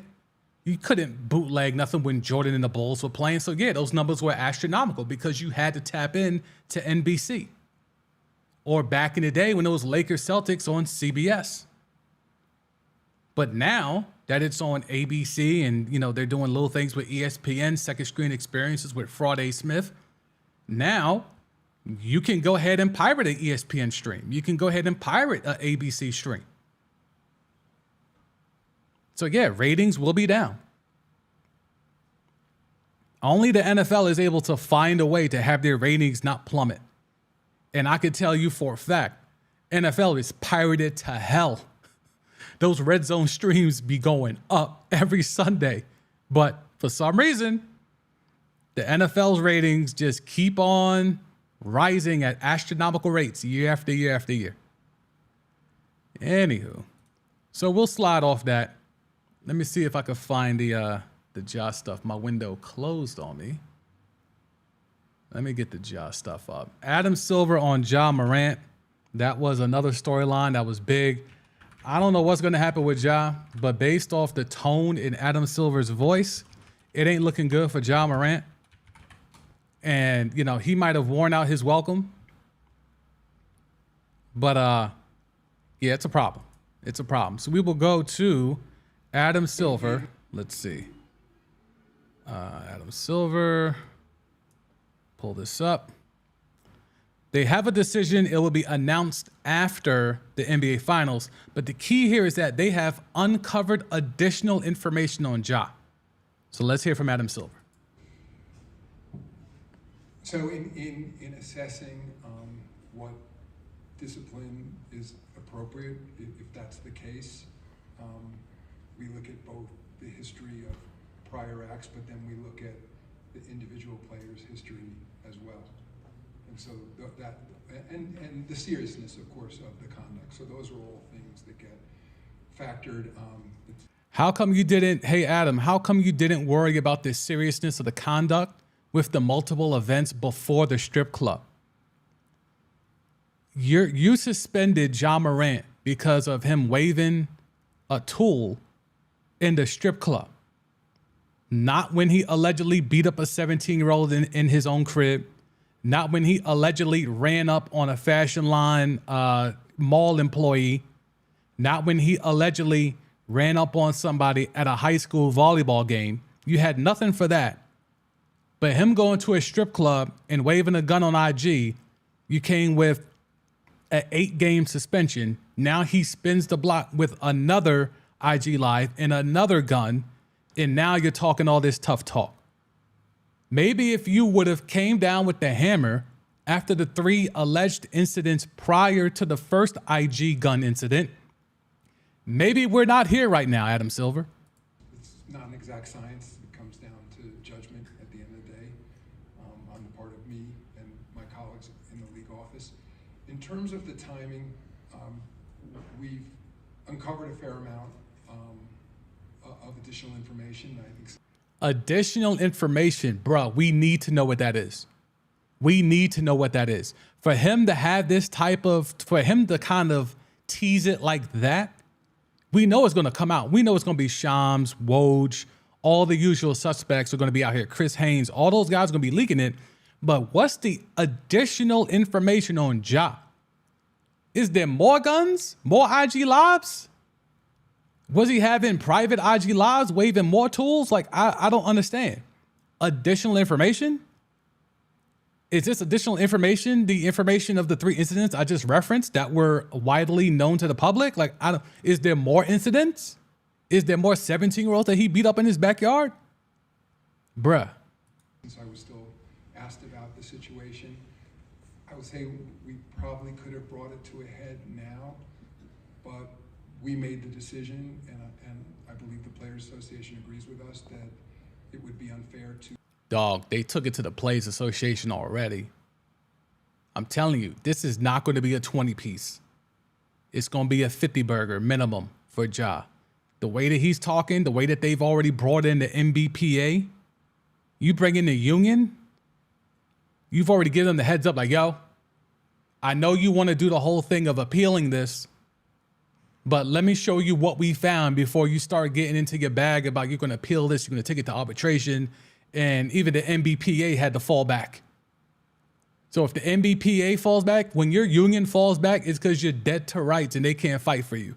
You couldn't bootleg nothing when Jordan and the Bulls were playing. So yeah, those numbers were astronomical because you had to tap in to NBC. Or back in the day when it was Lakers Celtics on CBS. But now that it's on ABC and, they're doing little things with ESPN, second screen experiences with Friday Smith, now you can go ahead and pirate an ESPN stream. You can go ahead and pirate an ABC stream. So yeah, ratings will be down. Only the NFL is able to find a way to have their ratings not plummet. And I can tell you for a fact, NFL is pirated to hell. Those red zone streams be going up every Sunday. But for some reason, the NFL's ratings just keep on rising at astronomical rates year after year after year. Anywho, so we'll slide off that. Let me see if I can find the Ja stuff. My window closed on me. Let me get the Ja stuff up. Adam Silver on Ja Morant. That was another storyline that was big. I don't know what's going to happen with Ja, but based off the tone in Adam Silver's voice, it ain't looking good for Ja Morant. And, he might have worn out his welcome. But, yeah, it's a problem. So we will go to Adam Silver. Let's see. Adam Silver. Pull this up. They have a decision. It will be announced after the NBA Finals. But the key here is that they have uncovered additional information on Ja. So let's hear from Adam Silver. So in assessing what discipline is appropriate, if that's the case, we look at both the history of prior acts, but then we look at the individual player's history as well. And so that, and the seriousness, of course, of the conduct. So those are all things that get factored. How come you didn't, hey Adam, how come you didn't worry about the seriousness of the conduct with the multiple events before the strip club? You suspended Ja Morant because of him waving a tool in the strip club. Not when he allegedly beat up a 17-year-old in his own crib. Not when he allegedly ran up on a fashion line mall employee. Not when he allegedly ran up on somebody at a high school volleyball game. You had nothing for that. But him going to a strip club and waving a gun on IG, you came with an 8-game suspension. Now he spins the block with another IG Live and another gun, and now you're talking all this tough talk. Maybe if you would have came down with the hammer after the 3 alleged incidents prior to the first IG gun incident, maybe we're not here right now, Adam Silver. It's not an exact science. It comes down to judgment at the end of the day on the part of me and my colleagues in the league office. In terms of the timing, we've uncovered a fair amount of additional information. I think Additional information, bro, we need to know what that is. We need to know what that is. For him to have this type of, for him to kind of tease it like that, we know it's going to come out. We know it's going to be Shams, Woj, all the usual suspects are going to be out here. Chris Haynes, all those guys are going to be leaking it. But what's the additional information on Ja? Is there more guns? More IG Lives? Was he having private IG Lives, waving more tools? Like, I don't understand. Additional information? Is this additional information the information of the 3 incidents I just referenced that were widely known to the public? Like, is there more incidents? Is there more 17-year-olds that he beat up in his backyard? Bruh. Since I was still asked about the situation, I would say we probably could have brought it to a head now, but we made the decision, and I believe the Players Association agrees with us, that it would be unfair to... Dog, they took it to the Players Association already. I'm telling you, this is not going to be a 20-piece. It's going to be a 50 burger minimum for Ja. The way that he's talking, the way that they've already brought in the MBPA, you bring in the union, you've already given them the heads up like, yo, I know you want to do the whole thing of appealing this, but let me show you what we found before you start getting into your bag about you're going to appeal this, you're going to take it to arbitration. And even the MBPA had to fall back. So if the MBPA falls back, when your union falls back, it's because you're dead to rights and they can't fight for you.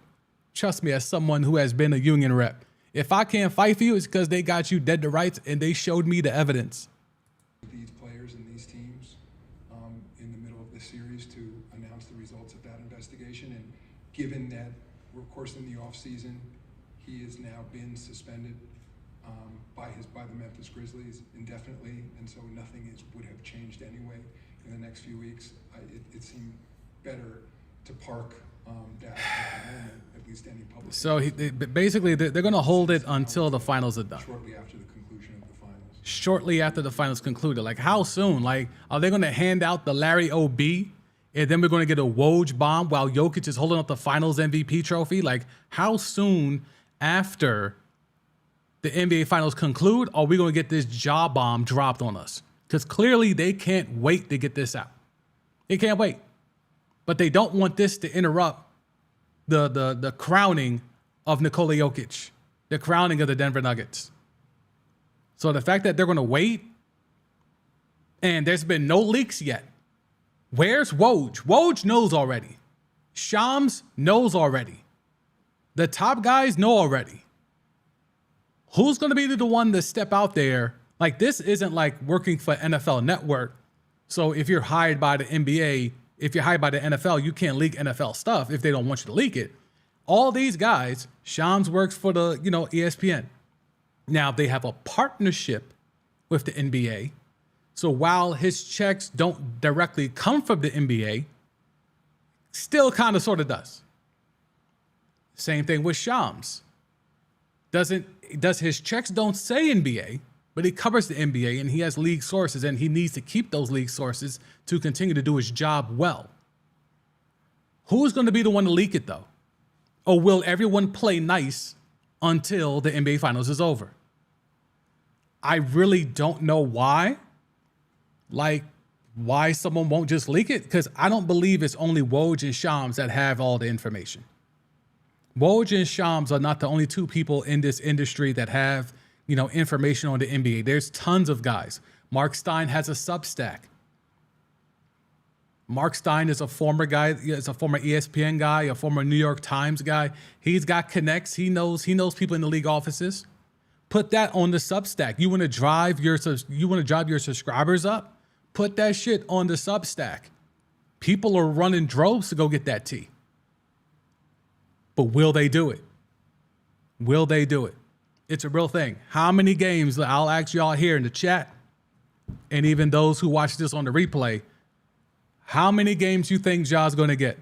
Trust me, as someone who has been a union rep, if I can't fight for you, it's because they got you dead to rights and they showed me the evidence. These players and these teams in the middle of the series to announce the results of that investigation. And given that we're, of course, in the off season, he has now been suspended by the Memphis Grizzlies indefinitely, and so nothing would have changed anyway in the next few weeks. It seemed better to park that at the moment, at least any public. So basically, they're going to hold it until the finals are done. Shortly after the conclusion of the finals. Shortly after the finals concluded. Like, how soon? Like, are they going to hand out the Larry O.B., and then we're going to get a Woj bomb while Jokic is holding up the finals MVP trophy? Like, how soon after the NBA finals conclude are we going to get this Ja bomb dropped on us? Because clearly they can't wait to get this out. They can't wait. But they don't want this to interrupt the crowning of Nikola Jokic, the crowning of the Denver Nuggets. So the fact that they're going to wait and there's been no leaks yet. Where's Woj? Woj knows already. Shams knows already. The top guys know already. Who's going to be the one to step out there? Like, this isn't like working for NFL Network. So if you're hired by the NBA, if you're hired by the NFL, you can't leak NFL stuff if they don't want you to leak it. All these guys, Shams works for the, ESPN. Now they have a partnership with the NBA. So while his checks don't directly come from the NBA, still kind of sort of does. Same thing with Shams. Does his checks don't say NBA, but he covers the NBA and he has league sources, and he needs to keep those league sources to continue to do his job well. Who's going to be the one to leak it, though? Or will everyone play nice until the NBA Finals is over? I really don't know why. Like, why someone won't just leak it? Because I don't believe it's only Woj and Shams that have all the information. Woj and Shams are not the only two people in this industry that have, information on the NBA. There's tons of guys. Mark Stein has a Substack. Mark Stein is a former guy, is a former ESPN guy, a former New York Times guy. He's got connects. He knows people in the league offices. Put that on the Substack. You want to drive your subscribers up? Put that shit on the Substack. People are running droves to go get that tea. But will they do it? Will they do it? It's a real thing. How many games, I'll ask y'all here in the chat, and even those who watch this on the replay, how many games you think Ja's going to get?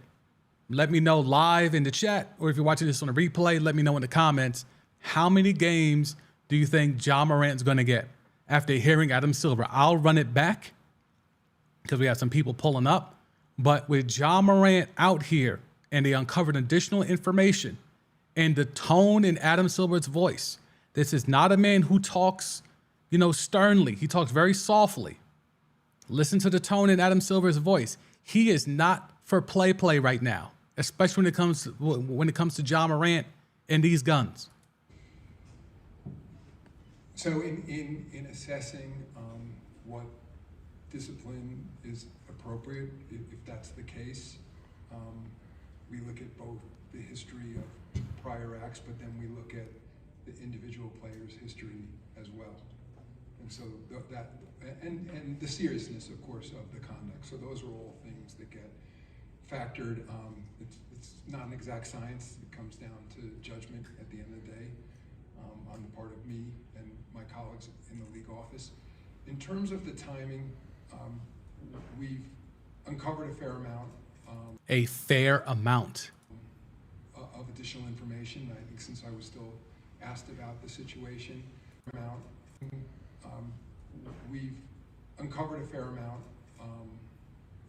Let me know live in the chat, or if you're watching this on the replay, let me know in the comments. How many games do you think Ja Morant's going to get after hearing Adam Silver? I'll run it back because we have some people pulling up. But with Ja Morant out here and they uncovered additional information and the tone in Adam Silver's voice, this is not a man who talks, sternly. He talks very softly. Listen to the tone in Adam Silver's voice. He is not for play right now, especially when it comes to Ja Morant and these guns. So in assessing what discipline is appropriate, if that's the case, we look at both the history of prior acts, but then we look at the individual player's history as well. And so and the seriousness, of course, of the conduct. So those are all things that get factored. It's not an exact science. It comes down to judgment at the end of the day on the part of me and my colleagues in the league office. In terms of the timing, we've uncovered a fair amount. A fair amount Of additional information. I think since I was still asked about the situation, we've uncovered a fair amount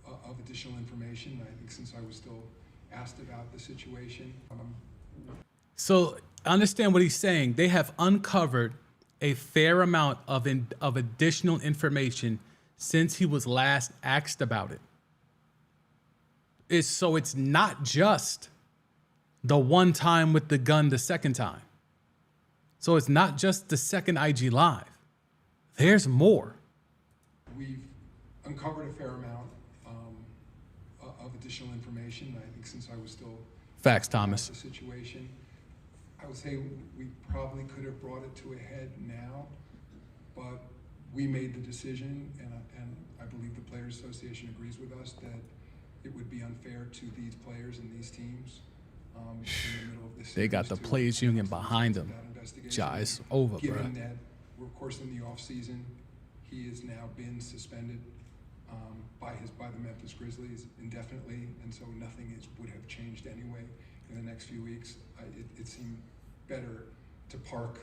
of additional information. I think since I was still asked about the situation. So understand what he's saying. They have uncovered a fair amount of additional information since he was last asked about it. So it's not just the one time with the gun the second time. So it's not just the second IG Live. There's more. We've uncovered a fair amount of additional information. I think since I was still Facts, Thomas. the situation, I would say we probably could have brought it to a head now, but we made the decision, and I believe the Players Association agrees with us that it would be unfair to these players and these teams. In the middle of this They got the series to Players Union announce the behind results them. of that investigation. Ja, it's over, Given bro. that we're, of course, in the off season, he has now been suspended by the Memphis Grizzlies indefinitely, and so nothing would have changed anyway in the next few weeks. It seemed better to park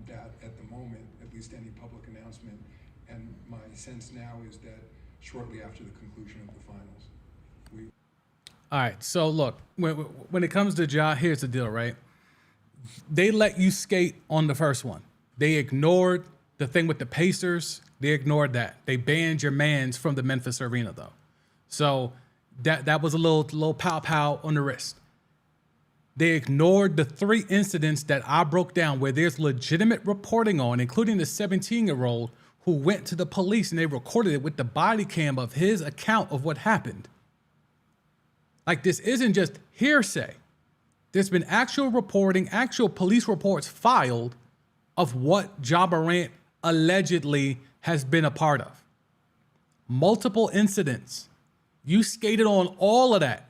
that at the moment, at least any public announcement. And my sense now is that shortly after the conclusion of the finals, All right, so look, when it comes to Ja, here's the deal, right? They let you skate on the first one. They ignored the thing with the Pacers. They ignored that. They banned your mans from the Memphis arena, though. So that was a little pow-pow on the wrist. They ignored the 3 incidents that I broke down where there's legitimate reporting on, including the 17-year-old who went to the police and they recorded it with the body cam of his account of what happened. Like, this isn't just hearsay. There's been actual reporting, actual police reports filed of what Ja Morant allegedly has been a part of. Multiple incidents. You skated on all of that.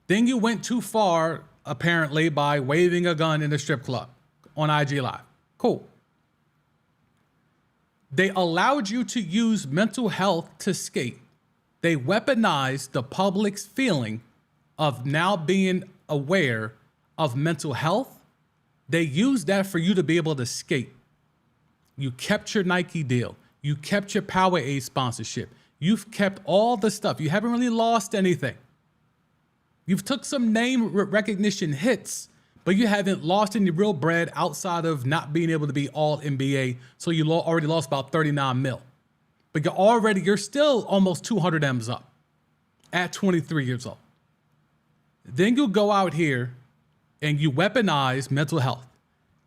Then you went too far, apparently, by waving a gun in a strip club on IG Live. Cool. They allowed you to use mental health to skate. They weaponized the public's feeling of now being aware of mental health. They used that for you to be able to skate. You kept your Nike deal. You kept your Powerade sponsorship. You've kept all the stuff. You haven't really lost anything. You've took some name recognition hits, but you haven't lost any real bread outside of not being able to be all NBA. So you already lost about 39 mil. But you're still almost 200 M's up at 23 years old. Then you go out here and you weaponize mental health.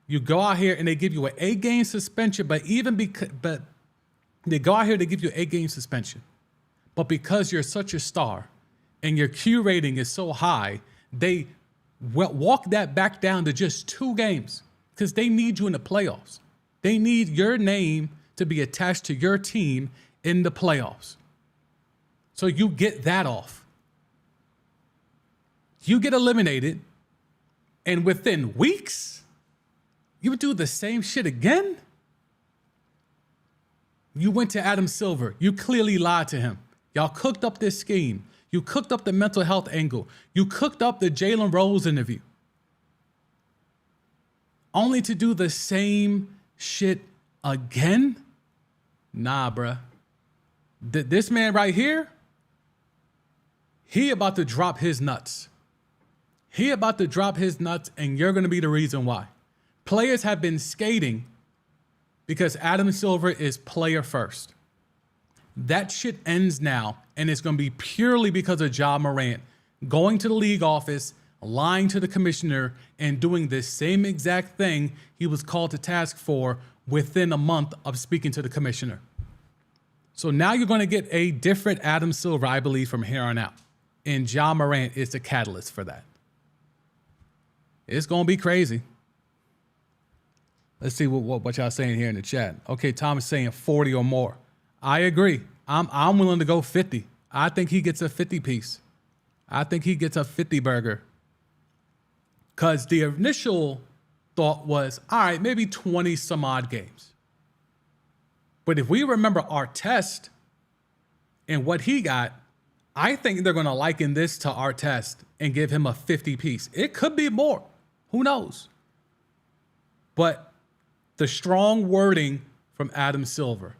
You go out here and they give you an 8-game suspension, but they go out here, they give you an 8-game suspension. But because you're such a star and your Q rating is so high, they walk that back down to just 2 games because they need you in the playoffs. They need your name to be attached to your team in the playoffs. So you get that off. You get eliminated, and within weeks, you would do the same shit again? You went to Adam Silver. You clearly lied to him. Y'all cooked up this scheme. You cooked up the mental health angle. You cooked up the Jalen Rose interview. Only to do the same shit again? Nah, bruh. This man right here, he about to drop his nuts. He about to drop his nuts, and you're going to be the reason why. Players have been skating because Adam Silver is player first. That shit ends now, and it's going to be purely because of Ja Morant going to the league office, lying to the commissioner, and doing this same exact thing he was called to task for within a month of speaking to the commissioner. So now you're going to get a different Adam Silver, I believe, from here on out. And Ja Morant is the catalyst for that. It's going to be crazy. Let's see what y'all saying here in the chat. Okay, Tom is saying 40 or more. I agree. I'm willing to go 50. I think he gets a 50 piece. I think he gets a 50 burger. Because the initial thought was, all right, maybe 20 some odd games. But if we remember Artest and what he got, I think they're going to liken this to Artest and give him a 50 piece. It could be more. Who knows? But the strong wording from Adam Silver,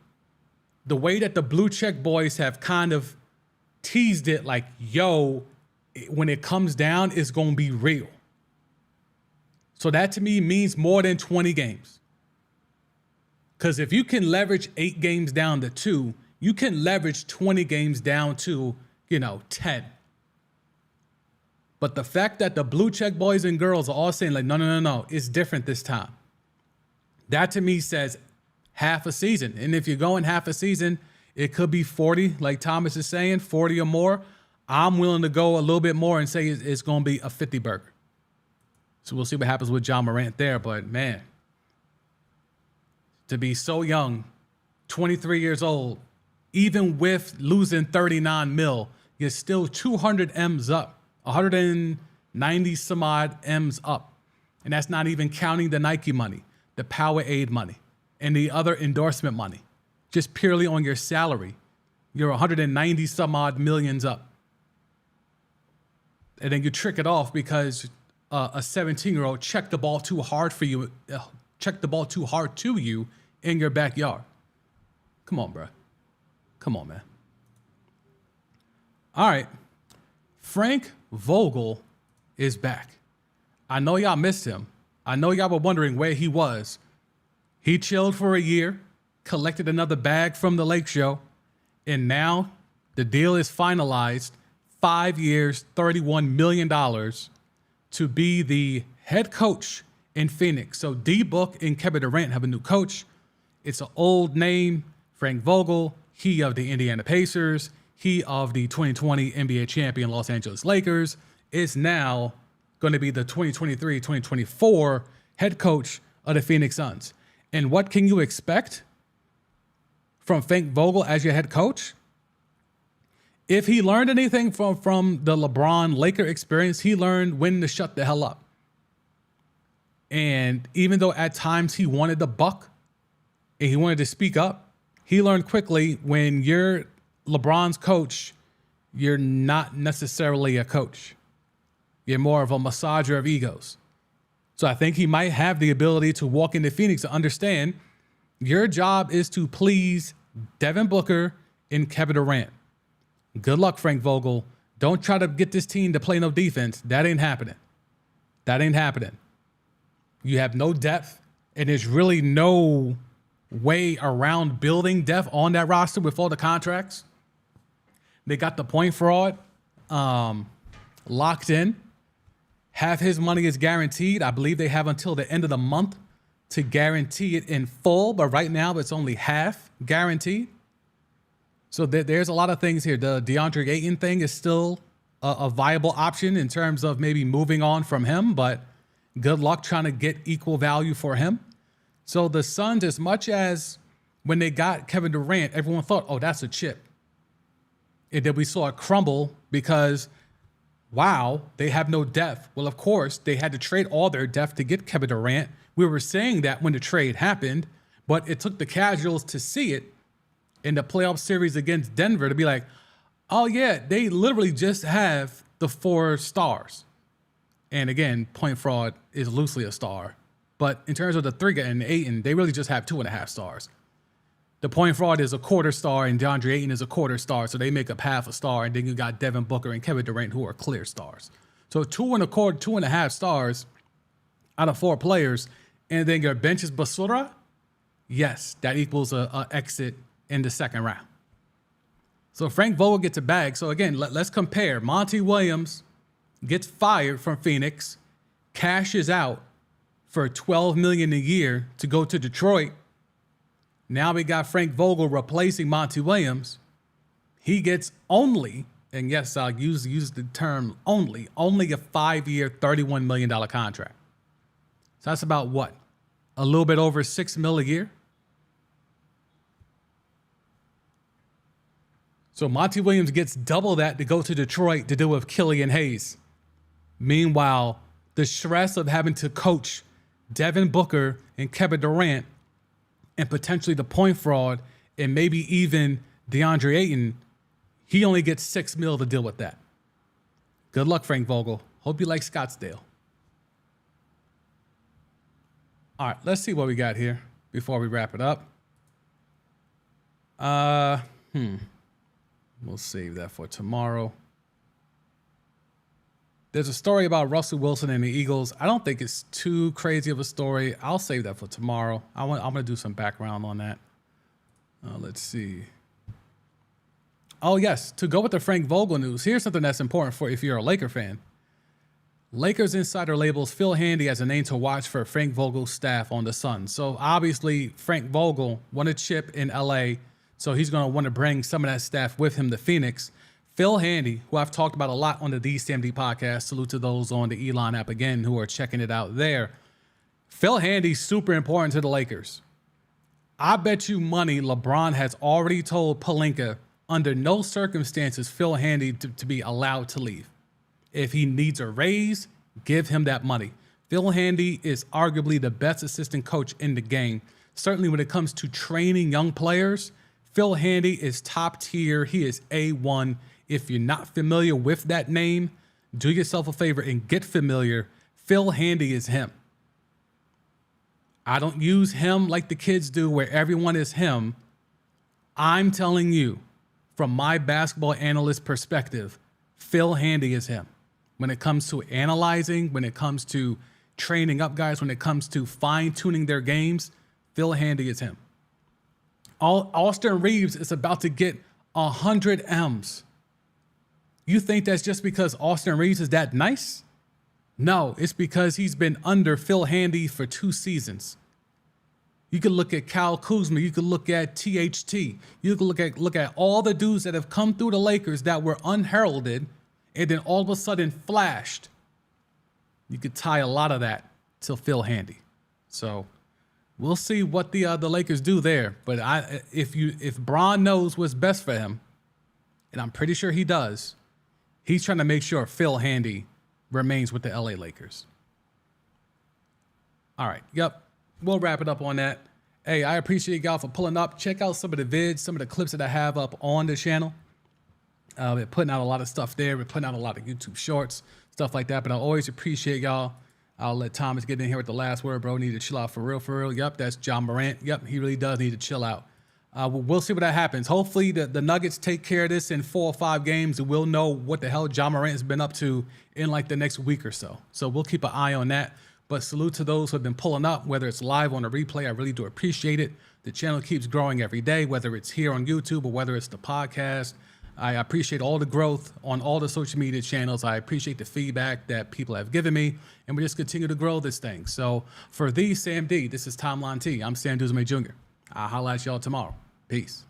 the way that the Blue Check boys have kind of teased it like, yo, when it comes down, it's going to be real. So that to me means more than 20 games. Because if you can leverage 8 games down to 2, you can leverage 20 games down to, 10. But the fact that the Blue Check boys and girls are all saying like, no, it's different this time. That to me says half a season. And if you're going half a season, it could be 40, like Thomas is saying, 40 or more. I'm willing to go a little bit more and say it's going to be a 50 burger. So we'll see what happens with Ja Morant there. But man, to be so young, 23 years old, even with losing 39 mil, you're still 200 M's up, 190 some odd M's up. And that's not even counting the Nike money, the Powerade money, and the other endorsement money. Just purely on your salary, you're 190 some odd millions up. And then you trick it off because a 17-year-old checked the ball too hard for you, checked the ball too hard to you in your backyard. Come on, bro. Come on, man. All right. Frank Vogel is back. I know y'all missed him. I know y'all were wondering where he was. He chilled for a year, collected another bag from the Lake Show, and now the deal is finalized. 5 years, $31 million to be the head coach in Phoenix. So D-Book and Kevin Durant have a new coach. It's an old name, Frank Vogel, he of the Indiana Pacers, he of the 2020 NBA champion Los Angeles Lakers, is now going to be the 2023-2024 head coach of the Phoenix Suns. And what can you expect from Frank Vogel as your head coach? If he learned anything from the LeBron Laker experience, he learned when to shut the hell up. And even though at times he wanted to buck and he wanted to speak up, he learned quickly when you're LeBron's coach, you're not necessarily a coach. You're more of a massager of egos. So I think he might have the ability to walk into Phoenix to understand Your job is to please Devin Booker and Kevin Durant. Good luck, Frank Vogel. Don't try to get this team to play no defense. That ain't happening. That ain't happening. You have no depth, and there's really no way around building depth on that roster with all the contracts. They got the point fraud locked in. Half his money is guaranteed. I believe they have until the end of the month to guarantee it in full, but right now it's only half guaranteed. So there's a lot of things here. The DeAndre Ayton thing is still a viable option in terms of maybe moving on from him, but good luck trying to get equal value for him. So the Suns, as much as when they got Kevin Durant, everyone thought, oh, that's a chip. And then we saw it crumble because, wow, they have no depth. Well, of course, they had to trade all their depth to get Kevin Durant. We were saying that when the trade happened, but it took the casuals to see it in the playoff series against Denver to be like, oh, yeah, they literally just have the 4 stars. And again, point fraud is loosely a star. But in terms of the 3 and 8, they really just have 2.5 stars. The point fraud is a quarter star, and DeAndre Ayton is a quarter star, so they make up half a star. And then you got Devin Booker and Kevin Durant, who are clear stars. So 2.25 stars out of 4 players, and then your bench is Basura. Yes, that equals a exit in the second round. So Frank Vogel gets a bag. So again, let's compare. Monty Williams gets fired from Phoenix, cashes out for $12 million a year to go to Detroit. Now we got Frank Vogel replacing Monty Williams. He gets only, and yes, I'll use the term only a 5-year, $31 million contract. So that's about what? A little bit over $6 million a year. So Monty Williams gets double that to go to Detroit to deal with Killian Hayes. Meanwhile, the stress of having to coach Devin Booker and Kevin Durant and potentially the point fraud and maybe even DeAndre Ayton, he only gets $6 million to deal with that. Good luck, Frank Vogel. Hope you like Scottsdale. All right, let's see what we got here before we wrap it up. We'll save that for tomorrow. There's a story about Russell Wilson and the Eagles. I don't think it's too crazy of a story. I'll save that for tomorrow. I'm going to do some background on that. Let's see. Oh, yes. To go with the Frank Vogel news, here's something that's important for if you're a Laker fan. Lakers insider labels Phil Handy as a name to watch for Frank Vogel's staff on the Suns. So obviously, Frank Vogel won a chip in LA, so he's going to want to bring some of that staff with him to Phoenix. Phil Handy, who I've talked about a lot on the DCMD podcast, salute to those on the Elon app again who are checking it out there. Phil Handy's super important to the Lakers. I bet you money LeBron has already told Pelinka under no circumstances Phil Handy to be allowed to leave. If he needs a raise, give him that money. Phil Handy is arguably the best assistant coach in the game. Certainly when it comes to training young players, Phil Handy is top tier. He is A1. If you're not familiar with that name, do yourself a favor and get familiar. Phil Handy is him. I don't use him like the kids do where everyone is him. I'm telling you, from my basketball analyst perspective, Phil Handy is him. When it comes to analyzing, when it comes to training up guys, when it comes to fine-tuning their games, Phil Handy is him. Austin Reeves is about to get 100 M's. You think that's just because Austin Reeves is that nice? No, it's because he's been under Phil Handy for 2 seasons. You could look at Kyle Kuzma. You could look at THT. You could look at all the dudes that have come through the Lakers that were unheralded and then all of a sudden flashed. You could tie a lot of that to Phil Handy. So we'll see what the Lakers do there. But if Bron knows what's best for him, and I'm pretty sure he does, he's trying to make sure Phil Handy remains with the LA Lakers. All right. Yep. We'll wrap it up on that. Hey, I appreciate y'all for pulling up. Check out some of the vids, some of the clips that I have up on the channel. We're putting out a lot of stuff there. We're putting out a lot of YouTube shorts, stuff like that. But I always appreciate y'all I'll let Thomas get in here with the last word, bro. Need to chill out for real, for real. Yep, that's John Morant. Yep, he really does need to chill out. We'll see what that happens. Hopefully the Nuggets take care of this in 4 or 5 games, and we'll know what the hell John Morant has been up to in like the next week or so. So we'll keep an eye on that. But salute to those who have been pulling up, whether it's live on the replay. I really do appreciate it. The channel keeps growing every day, whether it's here on YouTube or whether it's the podcast. I appreciate all the growth on all the social media channels. I appreciate the feedback that people have given me, and we just continue to grow this thing. So for the Sam D, this is Timeline T. I'm Sam Duzume Jr. I'll holla at y'all tomorrow. Peace.